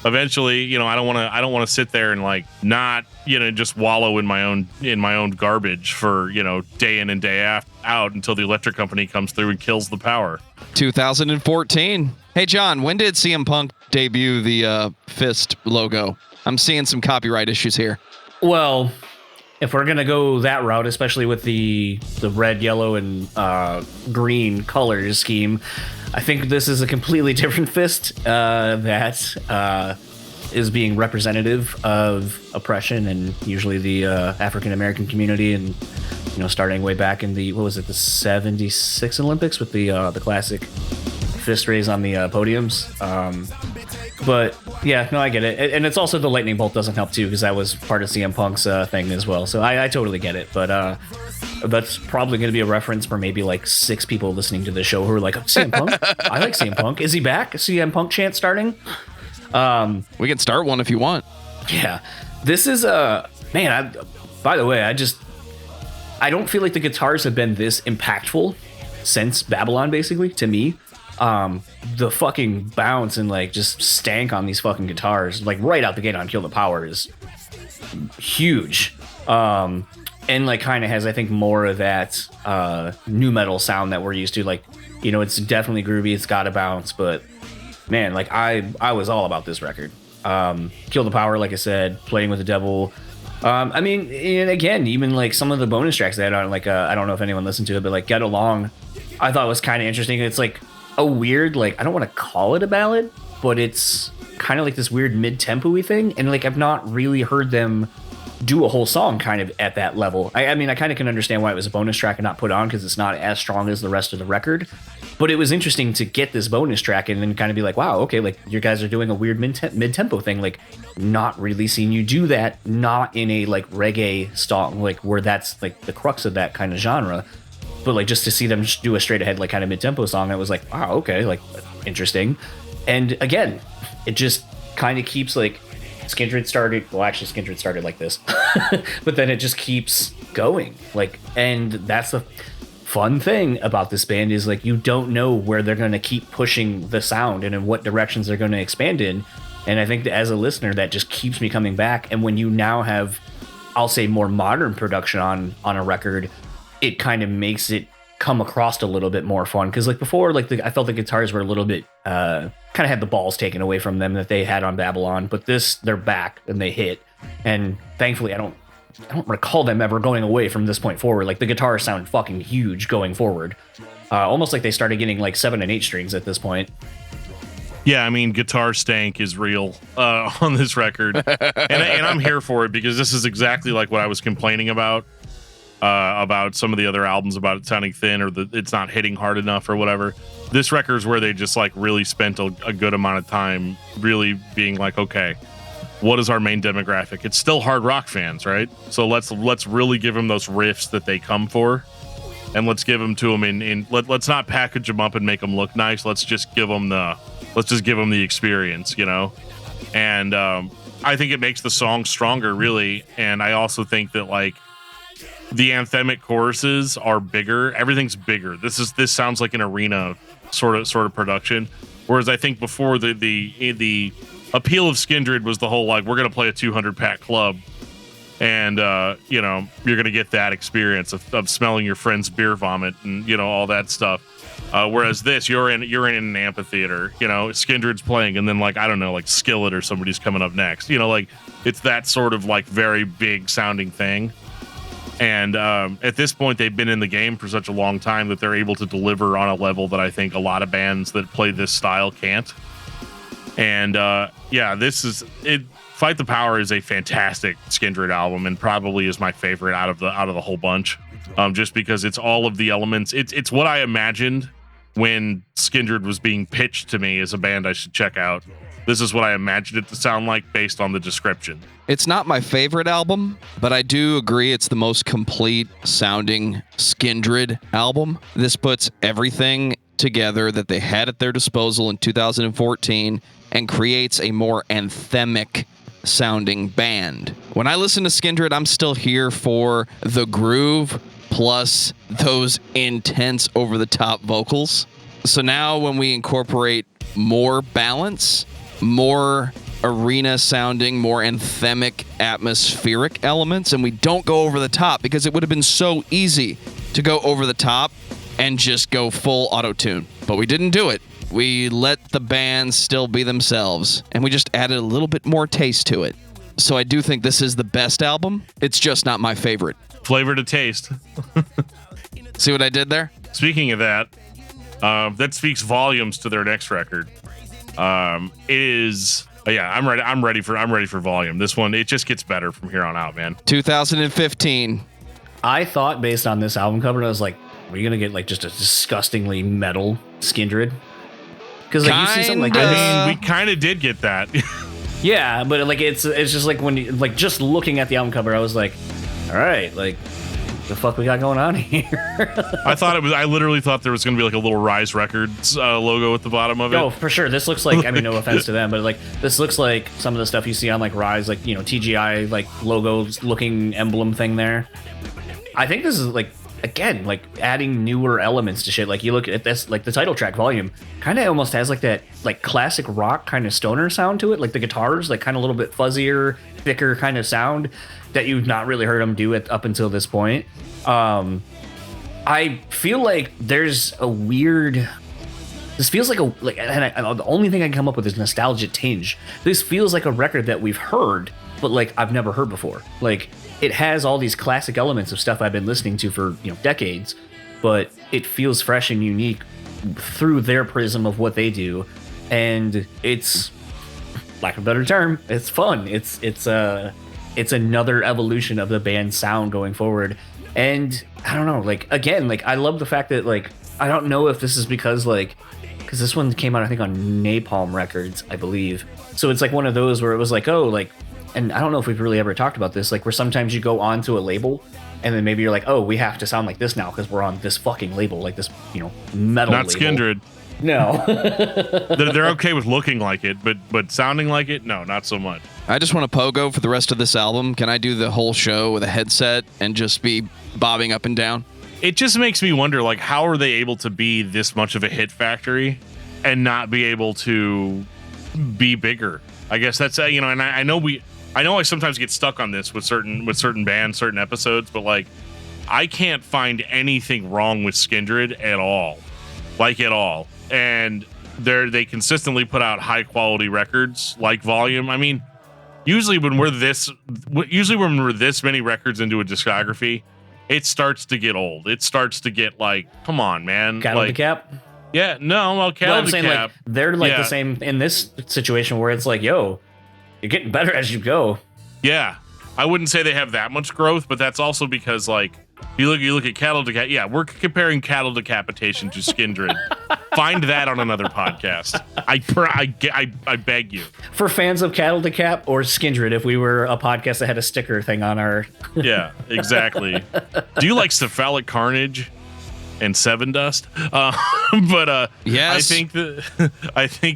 eventually, I don't want to sit there and like not, just wallow in my own garbage for, day in and day out until the electric company comes through and kills the power. 2014. Hey, John, when did CM Punk debut the fist logo? I'm seeing some copyright issues here. Well, if we're gonna go that route, especially with the red, yellow, and green colors scheme, I think this is a completely different fist that is being representative of oppression and usually the African American community, and starting way back in the 76 Olympics with the classic fist raise on the podiums. But yeah, no, I get it. And it's also the lightning bolt doesn't help too, because that was part of CM Punk's thing as well. So I totally get it. But that's probably going to be a reference for maybe like 6 people listening to the show who are like, CM Punk? I like CM Punk. Is he back? CM Punk chant starting? We can start one if you want. Yeah. This is man, by the way, I don't feel like the guitars have been this impactful since Babylon, basically, to me. The fucking bounce and like just stank on these fucking guitars, like right out the gate on Kill the Power, is huge. And like kind of has, I think, more of that new metal sound that we're used to. Like, it's definitely groovy, it's got a bounce, but man, like I was all about this record. Kill the Power, like I said, Playing with the Devil. I mean, and again, even like some of the bonus tracks they had on, like I don't know if anyone listened to it, but like Get Along, I thought was kind of interesting. It's like a weird, like, I don't want to call it a ballad, but it's kind of like this weird mid-tempo-y thing, and like I've not really heard them do a whole song kind of at that level. I mean, I kind of can understand why it was a bonus track and not put on, because it's not as strong as the rest of the record, but it was interesting to get this bonus track and then kind of be like, wow, okay, like you guys are doing a weird mid-tempo thing, like not really seeing you do that, not in a like reggae song, like where that's like the crux of that kind of genre. But like just to see them do a straight ahead like kind of mid-tempo song, I was like, wow, okay, like interesting. And again, it just kind of keeps like Skindred started like this, but then it just keeps going. Like, and that's the fun thing about this band, is like you don't know where they're going to keep pushing the sound and in what directions they're going to expand in. And I think that as a listener, that just keeps me coming back. And when you now have, I'll say, more modern production on a record, it kind of makes it come across a little bit more fun. Because like before, like I felt the guitars were a little bit kind of had the balls taken away from them that they had on Babylon, but this, they're back and they hit. And thankfully, I don't recall them ever going away from this point forward. Like the guitars sound fucking huge going forward, almost like they started getting like 7 and 8 strings at this point. Yeah, I mean, guitar stank is real on this record, and I'm here for it, because this is exactly like what I was complaining about some of the other albums, about it sounding thin or that it's not hitting hard enough or whatever. This record is where they just like really spent a good amount of time really being like, okay, what is our main demographic? It's still hard rock fans, right? So let's really give them those riffs that they come for, and let's give them to them let's not package them up and make them look nice. Let's just give them the experience, And I think it makes the song stronger, really. And I also think that like the anthemic choruses are bigger. Everything's bigger. This sounds like an arena sort of production. Whereas I think before the appeal of Skindred was the whole like, we're gonna play a 200-pack club, and you're gonna get that experience of smelling your friend's beer vomit and all that stuff. Whereas this, you're in an amphitheater. Skindred's playing, and then like I don't know, like Skillet or somebody's coming up next. Like it's that sort of like very big sounding thing. And at this point, they've been in the game for such a long time that they're able to deliver on a level that I think a lot of bands that play this style can't. And this is it. Fight the Power is a fantastic Skindred album, and probably is my favorite out of the whole bunch. Just because it's all of the elements. It's what I imagined when Skindred was being pitched to me as a band I should check out. This is what I imagined it to sound like based on the description. It's not my favorite album, but I do agree it's the most complete sounding Skindred album. This puts everything together that they had at their disposal in 2014 and creates a more anthemic sounding band. When I listen to Skindred, I'm still here for the groove plus those intense over-the-top vocals. So now when we incorporate more balance, more arena sounding, more anthemic, atmospheric elements, and we don't go over the top, because it would have been so easy to go over the top and just go full auto-tune. But we didn't do it. We let the band still be themselves, and we just added a little bit more taste to it. So I do think this is the best album. It's just not my favorite. Flavor to taste. See what I did there? Speaking of that, that speaks volumes to their next record. It is... yeah, I'm ready for volume. This one, it just gets better from here on out, man. 2015. I thought based on this album cover, I was like, are you gonna get like just a disgustingly metal Skindred? Because like you see something like this. I mean, we kind of did get that. Yeah, but like it's just like when you like just looking at the album cover, I was like, all right, like the fuck we got going on here? I literally thought there was gonna be like a little Rise Records logo at the bottom of it. Oh, for sure. This looks like, I mean, no offense to them, but like this looks like some of the stuff you see on like Rise, like, you know, TGI like logos looking emblem thing there. I think this is like, again, like adding newer elements to shit. Like you look at this, like the title track Volume kind of almost has like that like classic rock kind of stoner sound to it. Like the guitars, like kind of a little bit fuzzier, thicker kind of sound that you've not really heard them do it up until this point. I feel like there's a weird... This feels like the only thing I can come up with is nostalgia tinge. This feels like a record that we've heard, but like I've never heard before. Like it has all these classic elements of stuff I've been listening to for, you know, decades, but it feels fresh and unique through their prism of what they do, and it's, lack of a better term, it's fun. It's another evolution of the band's sound going forward. And I don't know, like, again, like I love the fact that like I don't know if this is because this one came out I think on Napalm Records, I believe. So it's like one of those where it was like, oh, like, and I don't know if we've really ever talked about this, like where sometimes you go onto a label and then maybe you're like, oh, we have to sound like this now because we're on this fucking label, like this, you know, metal Not label. Skindred. No. They're okay with looking like it, but sounding like it, no, not so much. I just want to pogo for the rest of this album. Can I do the whole show with a headset and just be bobbing up and down? It just makes me wonder, like, how are they able to be this much of a hit factory and not be able to be bigger? I guess that's, you know, and I know I sometimes get stuck on this with certain bands, certain episodes, but like, I can't find anything wrong with Skindred at all, like at all. And they consistently put out high quality records like Volume. I mean, usually when we're this many records into a discography, it starts to get old. It starts to get like, come on, man. Cattle like, to Cap? Yeah, no, well, Cattle I'm to saying Cap. like they're like yeah. the same in this situation where it's like, yo, you're getting better as you go. Yeah, I wouldn't say they have that much growth, but that's also because like you look at Cattle to Cap. Yeah, we're comparing Cattle Decapitation to Skindred. Find that on another podcast. I beg you. For fans of Cattle to Cap or Skindred, if we were a podcast that had a sticker thing on our... Yeah, exactly. Do you like Cephalic Carnage and Seven Dust? Yes. I think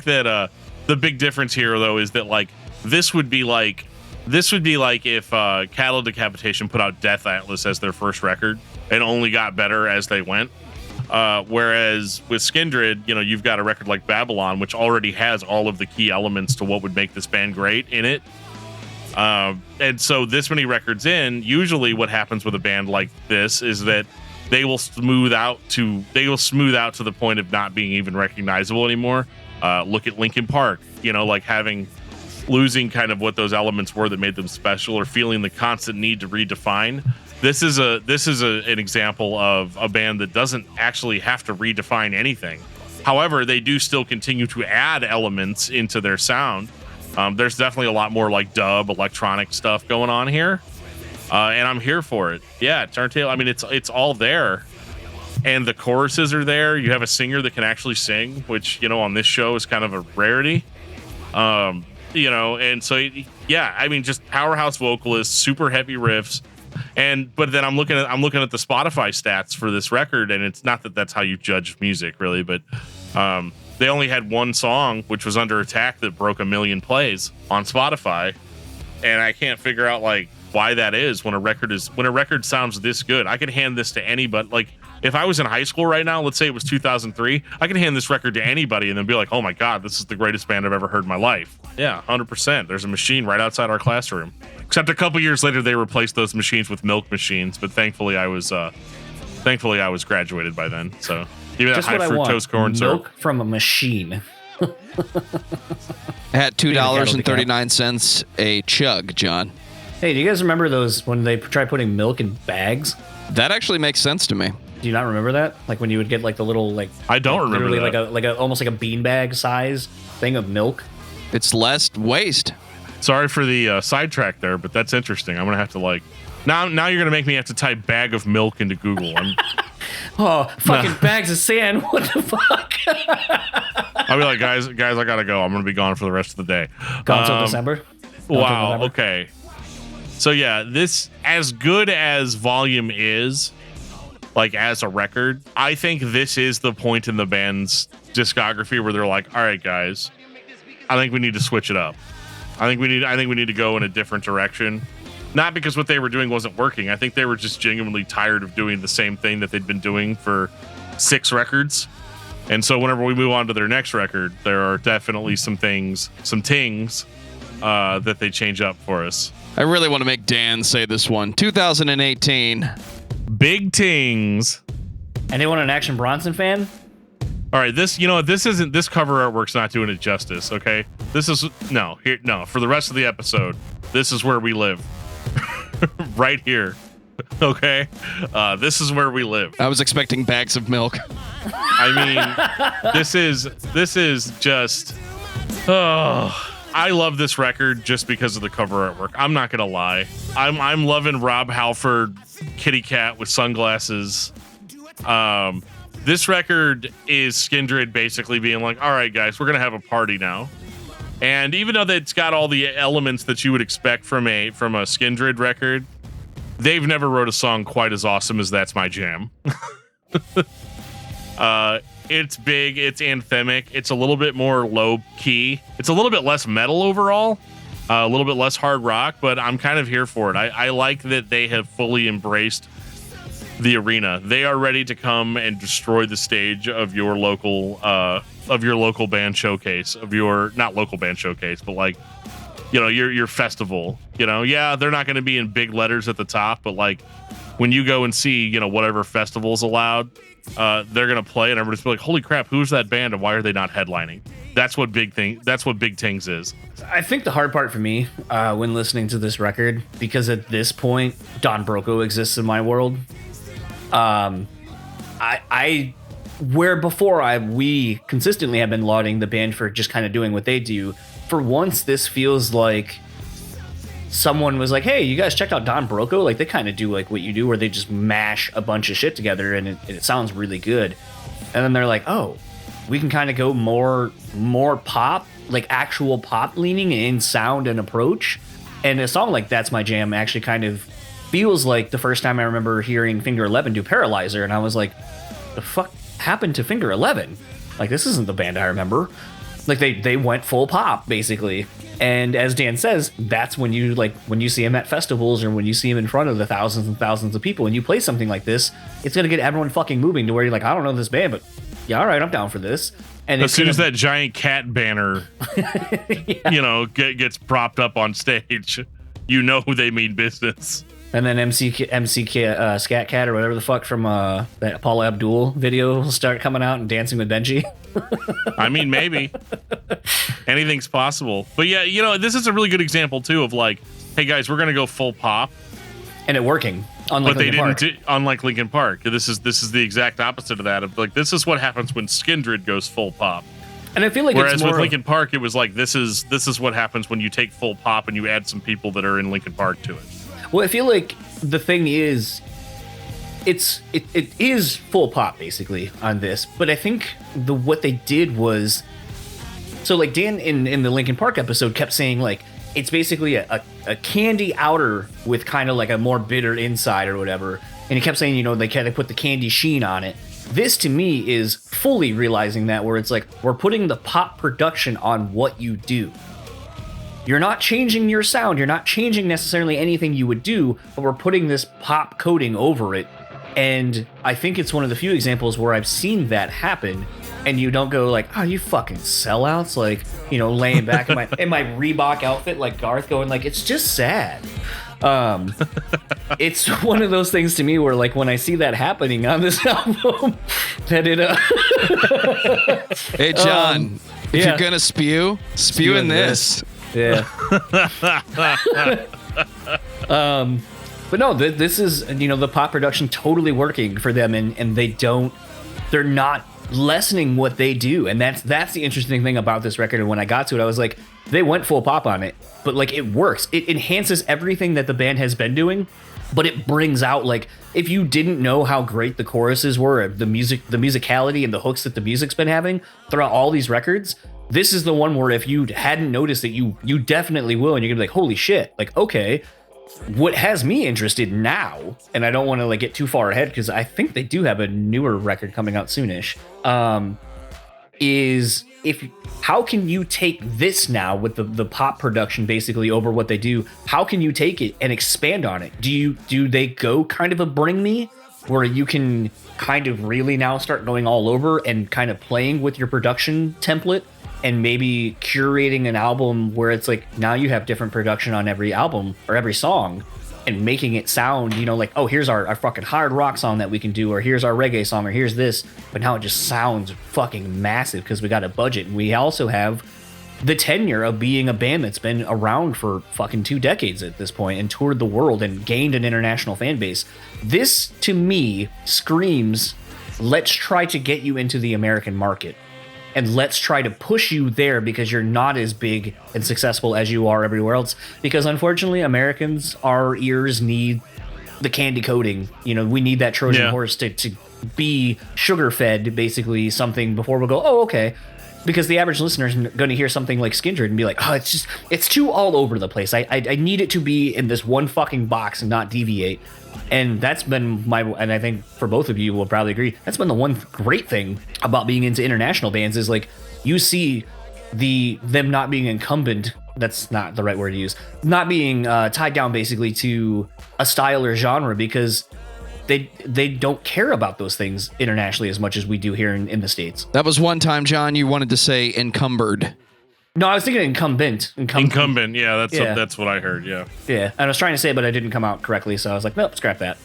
that the big difference here though is that like this would be like if Cattle Decapitation put out Death Atlas as their first record and only got better as they went. Whereas with Skindred, you know, you've got a record like Babylon, which already has all of the key elements to what would make this band great in it. And so this many records in, usually what happens with a band like this is that they will smooth out to the point of not being even recognizable anymore. Look at Linkin Park, you know, like losing kind of what those elements were that made them special, or feeling the constant need to redefine. This is an example of a band that doesn't actually have to redefine anything. However, they do still continue to add elements into their sound. There's definitely a lot more like dub, electronic stuff going on here, and I'm here for it. Yeah, turntable. I mean, it's all there, and the choruses are there. You have a singer that can actually sing, which, you know, on this show is kind of a rarity. You know, and so yeah, I mean, just powerhouse vocalists, super heavy riffs. But then I'm looking at the Spotify stats for this record, and it's not that that's how you judge music really, but they only had one song, which was Under Attack, that broke 1 million plays on Spotify. and I can't figure out like why that is when a record sounds this good. I could hand this to anybody. Like if I was in high school right now, let's say it was 2003, I could hand this record to anybody and then be like, oh my God, this is the greatest band I've ever heard in my life. Yeah, 100%. There's a machine right outside our classroom. Except a couple years later, they replaced those machines with milk machines. But thankfully, I was graduated by then. So give me that Just high what I fructose want. corn syrup. Milk from a machine. At $2.39 a chug, John. Hey, do you guys remember those when they tried putting milk in bags? That actually makes sense to me. Do you not remember that? Like when you would get like the little like I don't remember literally that. like a almost like a beanbag size thing of milk. It's less waste. Sorry for the sidetrack there, but that's interesting. I'm gonna have to like now you're gonna make me have to type bag of milk into Google. Oh, fucking bags of sand! What the fuck? I'll be like, guys, I gotta go. I'm gonna be gone for the rest of the day. Gone till December. Wow. Okay. So yeah, this as good as Volume is, like as a record, I think this is the point in the band's discography where they're like, all right, guys, I think we need to switch it up. I think we need to go in a different direction. Not because what they were doing wasn't working. I think they were just genuinely tired of doing the same thing that they'd been doing for 6 records. And so whenever we move on to their next record, there are definitely some tings that they change up for us. I really want to make Dan say this one. 2018. Big tings. Anyone an Action Bronson fan? All right, this cover artwork's not doing it justice, okay? For the rest of the episode, this is where we live. Right here. Okay? This is where we live. I was expecting bags of milk. I mean, this is just I love this record just because of the cover artwork. I'm not gonna lie. I'm loving Rob Halford kitty cat with sunglasses. This record is Skindred basically being like, all right, guys, we're going to have a party now. And even though it's got all the elements that you would expect from a Skindred record, they've never wrote a song quite as awesome as That's My Jam. It's big, it's anthemic, it's a little bit more low key. It's a little bit less metal overall, a little bit less hard rock, but I'm kind of here for it. I like that they have fully embraced the arena. They are ready to come and destroy the stage of your local band showcase, not local band showcase, but like, you know, your festival. You know, yeah, they're not going to be in big letters at the top, but like when you go and see, you know, whatever festival's allowed, they're going to play and everybody's like, holy crap, who's that band and why are they not headlining? That's what Big Tings is. I think the hard part for me when listening to this record, because at this point Don Broco exists in my world. We consistently have been lauding the band for just kind of doing what they do. For once, this feels like someone was like, hey, you guys checked out Don Broco? Like, they kind of do like what you do, where they just mash a bunch of shit together and it sounds really good. And then they're like, oh, we can kind of go more pop, like actual pop leaning in sound and approach. And a song like That's My Jam actually kind of feels like the first time I remember hearing Finger 11 do Paralyzer, and I was like, the fuck happened to Finger 11? Like, this isn't the band I remember. Like, they went full pop, basically. And as Dan says, that's when you see him at festivals or when you see him in front of the thousands and thousands of people and you play something like this, it's going to get everyone fucking moving to where you're like, I don't know this band, but yeah, all right, I'm down for this. And as soon as that giant cat banner, yeah, you know, gets propped up on stage, you know who they mean business. And then Scat Cat or whatever the fuck from that Paula Abdul video will start coming out and dancing with Benji. I mean, maybe. Anything's possible. But yeah, you know, this is a really good example, too, of like, hey, guys, we're going to go full pop. And it working. Unlike Linkin Park. This is the exact opposite of that. Of like, this is what happens when Skindred goes full pop. And I feel like whereas with Linkin Park, it was like, this is what happens when you take full pop and you add some people that are in Linkin Park to it. Well, I feel like the thing is, it is full pop basically on this, but I think what they did was, so like Dan in the Linkin Park episode kept saying like it's basically a candy outer with kind of like a more bitter inside or whatever, and he kept saying, you know, they kind of put the candy sheen on it. This to me is fully realizing that, where it's like we're putting the pop production on what you do. you're not changing your sound, you're not changing necessarily anything you would do, but we're putting this pop coating over it. And I think it's one of the few examples where I've seen that happen, and you don't go like, oh, you fucking sellouts, like, you know, laying back in my Reebok outfit like Garth, going like, it's just sad. It's one of those things to me where, like, when I see that happening on this album, that it Hey John, if you're gonna spew in this. Yeah. But no, this is, you know, the pop production totally working for them, and they're not lessening what they do, and that's the interesting thing about this record. And when I got to it, I was like, they went full pop on it, but like, it works. It enhances everything that the band has been doing, but it brings out, like, if you didn't know how great the choruses were, the musicality and the hooks that the music's been having throughout all these records, this is the one where if you hadn't noticed it, you definitely will, and you're gonna be like, holy shit, like, okay, what has me interested now, and I don't want to like get too far ahead because I think they do have a newer record coming out soonish, is how can you take this now with the pop production basically over what they do? How can you take it and expand on it? Do they go kind of a Bring Me, where you can kind of really now start going all over and kind of playing with your production template and maybe curating an album where it's like, now you have different production on every album or every song, and making it sound, you know, like, oh, here's our fucking hard rock song that we can do, or here's our reggae song, or here's this, but now it just sounds fucking massive because we got a budget, and we also have the tenure of being a band that's been around for fucking 2 decades at this point and toured the world and gained an international fan base. This, to me, screams, let's try to get you into the American market. And let's try to push you there because you're not as big and successful as you are everywhere else. Because unfortunately, Americans, our ears need the candy coating. You know, we need that Trojan horse to be sugar-fed, basically, something before we'll go, oh, okay. Because the average listener is going to hear something like Skindred and be like, oh, it's too all over the place. I need it to be in this one fucking box and not deviate. And that's been and I think for both of you will probably agree, that's been the one great thing about being into international bands is, like, you see them not being incumbent, that's not the right word to use, not being tied down basically to a style or genre, because they don't care about those things internationally as much as we do here in the States. That was one time, John, you wanted to say encumbered. No, I was thinking incumbent. Incumbent, yeah, that's what I heard, yeah. Yeah, I was trying to say it, but I didn't come out correctly, so I was like, nope, scrap that.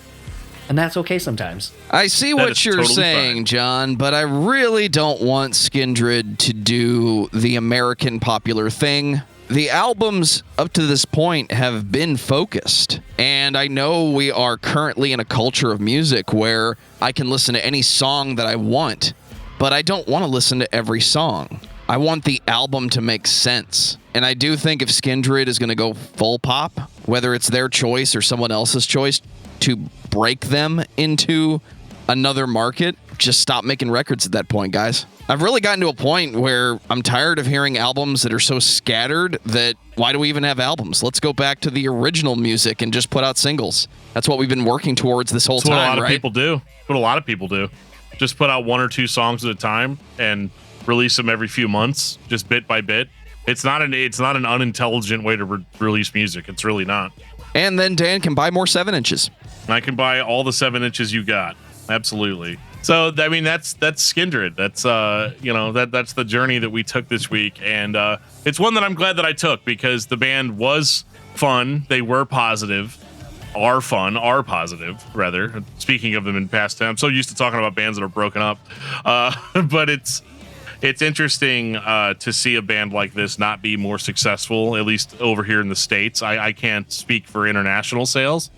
And that's okay sometimes. I see what you're totally saying, fine, John, but I really don't want Skindred to do the American popular thing. The albums up to this point have been focused, and I know we are currently in a culture of music where I can listen to any song that I want, but I don't want to listen to every song. I want the album to make sense. And I do think if Skindred is going to go full pop, whether it's their choice or someone else's choice to break them into another market, just stop making records at that point, guys. I've really gotten to a point where I'm tired of hearing albums that are so scattered that why do we even have albums? Let's go back to the original music and just put out singles. That's what we've been working towards this whole time, right? What a lot of people do. Just put out 1 or 2 songs at a time and release them every few months, just bit by bit. It's not an unintelligent way to release music. It's really not. And then Dan can buy more 7-inches. I can buy all the 7-inches you got. Absolutely. So I mean, that's Skindred. That's that's the journey that we took this week, and it's one that I'm glad that I took because the band was fun. They were positive. Are positive, rather. Speaking of them in past tense, I'm so used to talking about bands that are broken up, but it's interesting to see a band like this not be more successful, at least over here in the States. I can't speak for international sales,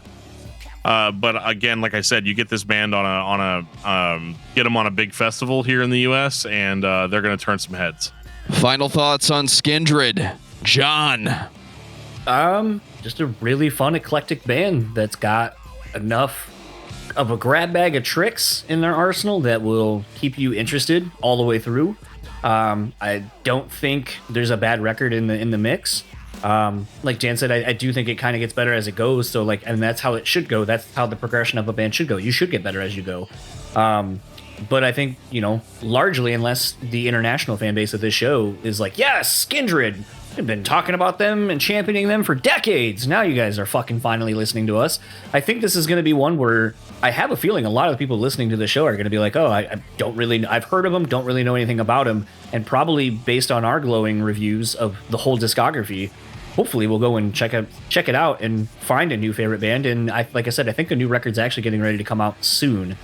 but again, like I said, you get this band get them on a big festival here in the U.S. and they're going to turn some heads. Final thoughts on Skindred, John? Just a really fun, eclectic band that's got enough of a grab bag of tricks in their arsenal that will keep you interested all the way through. I don't think there's a bad record in the mix. Like Jan said, I do think it kind of gets better as it goes. So and that's how it should go. That's how the progression of a band should go. You should get better as you go. But I think, largely, unless the international fan base of this show is like, yes, Skindred, We've been talking about them and championing them for decades. Now you guys are fucking finally listening to us. I think this is going to be one where I have a feeling a lot of the people listening to the show are going to be like, oh, I don't really, I've heard of them, don't really know anything about them. And probably based on our glowing reviews of the whole discography, hopefully we'll go and check it out and find a new favorite band. And like I said, I think the new record's actually getting ready to come out soon.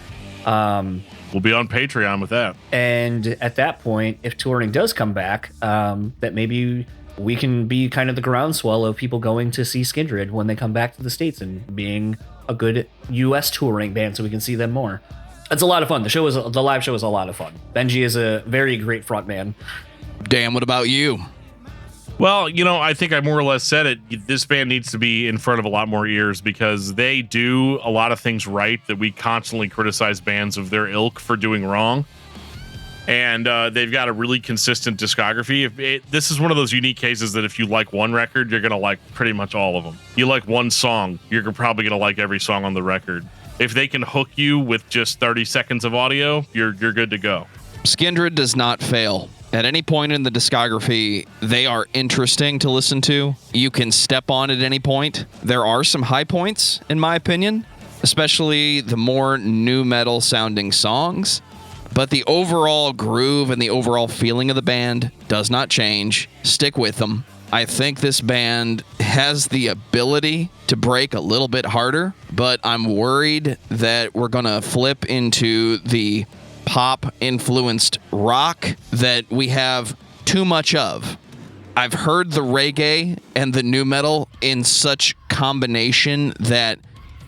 We'll be on Patreon with that. And at that point, if touring does come back, that maybe we can be kind of the groundswell of people going to see Skindred when they come back to the States and being a good U.S. touring band so we can see them more. It's a lot of fun. The live show is a lot of fun. Benji is a very great frontman. Dan, what about you? Well, I think I more or less said it. This band needs to be in front of a lot more ears because they do a lot of things right that we constantly criticize bands of their ilk for doing wrong. And they've got a really consistent discography. This is one of those unique cases that if you like one record, you're going to like pretty much all of them. You like one song, you're probably going to like every song on the record. If they can hook you with just 30 seconds of audio, you're good to go. Skindred does not fail. At any point in the discography, they are interesting to listen to. You can step on at any point. There are some high points, in my opinion, especially the more nu metal sounding songs. But the overall groove and the overall feeling of the band does not change. Stick with them. I think this band has the ability to break a little bit harder, but I'm worried that we're going to flip into the pop-influenced rock that we have too much of. I've heard the reggae and the nu metal in such combination that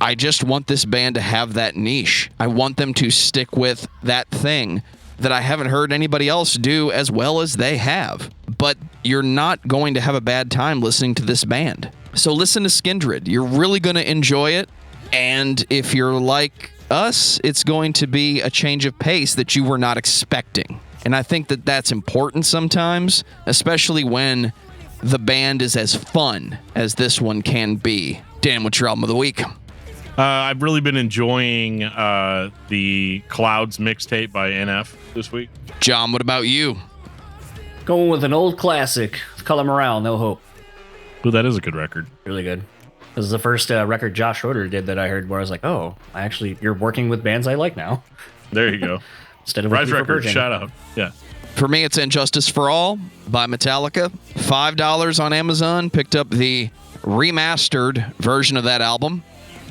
I just want this band to have that niche. I want them to stick with that thing that I haven't heard anybody else do as well as they have. But you're not going to have a bad time listening to this band. So listen to Skindred. You're really going to enjoy it. And if you're like us, it's going to be a change of pace that you were not expecting. And I think that that's important sometimes, especially when the band is as fun as this one can be. Dan, what's your album of the week? I've really been enjoying the Clouds mixtape by NF this week. John, what about you? Going with an old classic, Color Morale, No Hope. Ooh, that is a good record. Really good. This is the first record Josh Schroeder did that I heard where I was like, oh, you're working with bands I like now. There you go. Instead of Rise Record, shout out. Yeah. For me, it's Injustice for All by Metallica. $5 on Amazon. Picked up the remastered version of that album.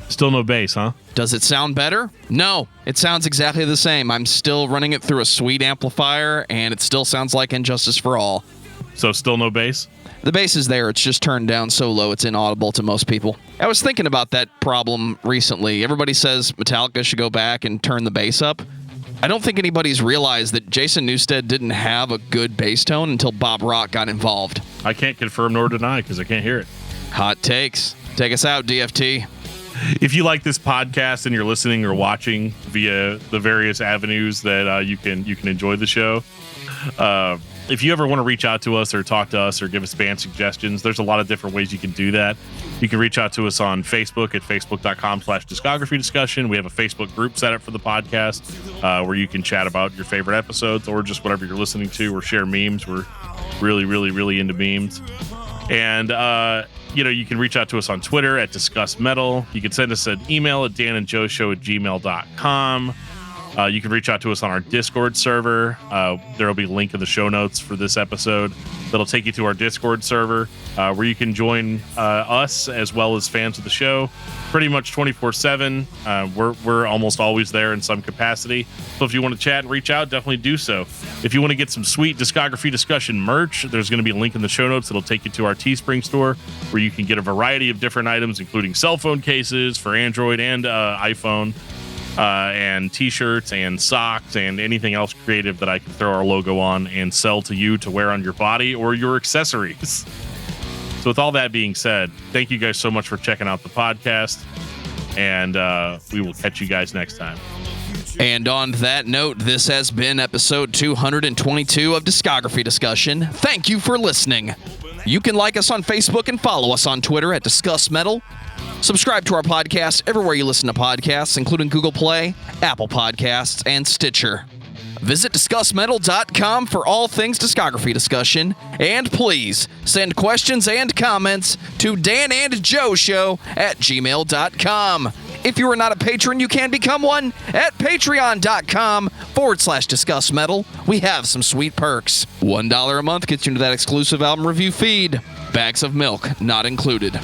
Still no bass, huh? Does it sound better? No, it sounds exactly the same. I'm still running it through a sweet amplifier, and it still sounds like Injustice for All. So still no bass? The bass is there. It's just turned down so low it's inaudible to most people. I was thinking about that problem recently. Everybody says Metallica should go back and turn the bass up. I don't think anybody's realized that Jason Newsted didn't have a good bass tone until Bob Rock got involved. I can't confirm nor deny because I can't hear it. Hot takes. Take us out, DFT. If you like this podcast and you're listening or watching via the various avenues that you can enjoy the show, if you ever want to reach out to us or talk to us or give us band suggestions, there's a lot of different ways you can do that. You can reach out to us on Facebook at facebook.com/discography discussion. We have a Facebook group set up for the podcast where you can chat about your favorite episodes or just whatever you're listening to or share memes. We're really, really, really into memes. And, you can reach out to us on Twitter at discussmetal. You can send us an email at danandjoeshow@gmail.com. You can reach out to us on our Discord server. There will be a link in the show notes for this episode that'll take you to our Discord server where you can join us as well as fans of the show pretty much 24/7. We're almost always there in some capacity. So if you want to chat and reach out, definitely do so. If you want to get some sweet Discography Discussion merch, there's going to be a link in the show notes that'll take you to our Teespring store where you can get a variety of different items, including cell phone cases for Android and iPhone. And t-shirts and socks and anything else creative that I can throw our logo on and sell to you to wear on your body or your accessories. So with all that being said, thank you guys so much for checking out the podcast, and we will catch you guys next time. And on that note, this has been episode 222 of Discography Discussion. Thank you for listening. You can like us on Facebook and follow us on Twitter at discussmetal. Subscribe to our podcast everywhere you listen to podcasts, including Google Play, Apple Podcasts, and Stitcher. Visit discussmetal.com for all things discography discussion. And please send questions and comments to danandjoeshow@gmail.com. If you are not a patron, you can become one at patreon.com/discussmetal. We have some sweet perks. $1 a month gets you into that exclusive album review feed. Bags of milk not included.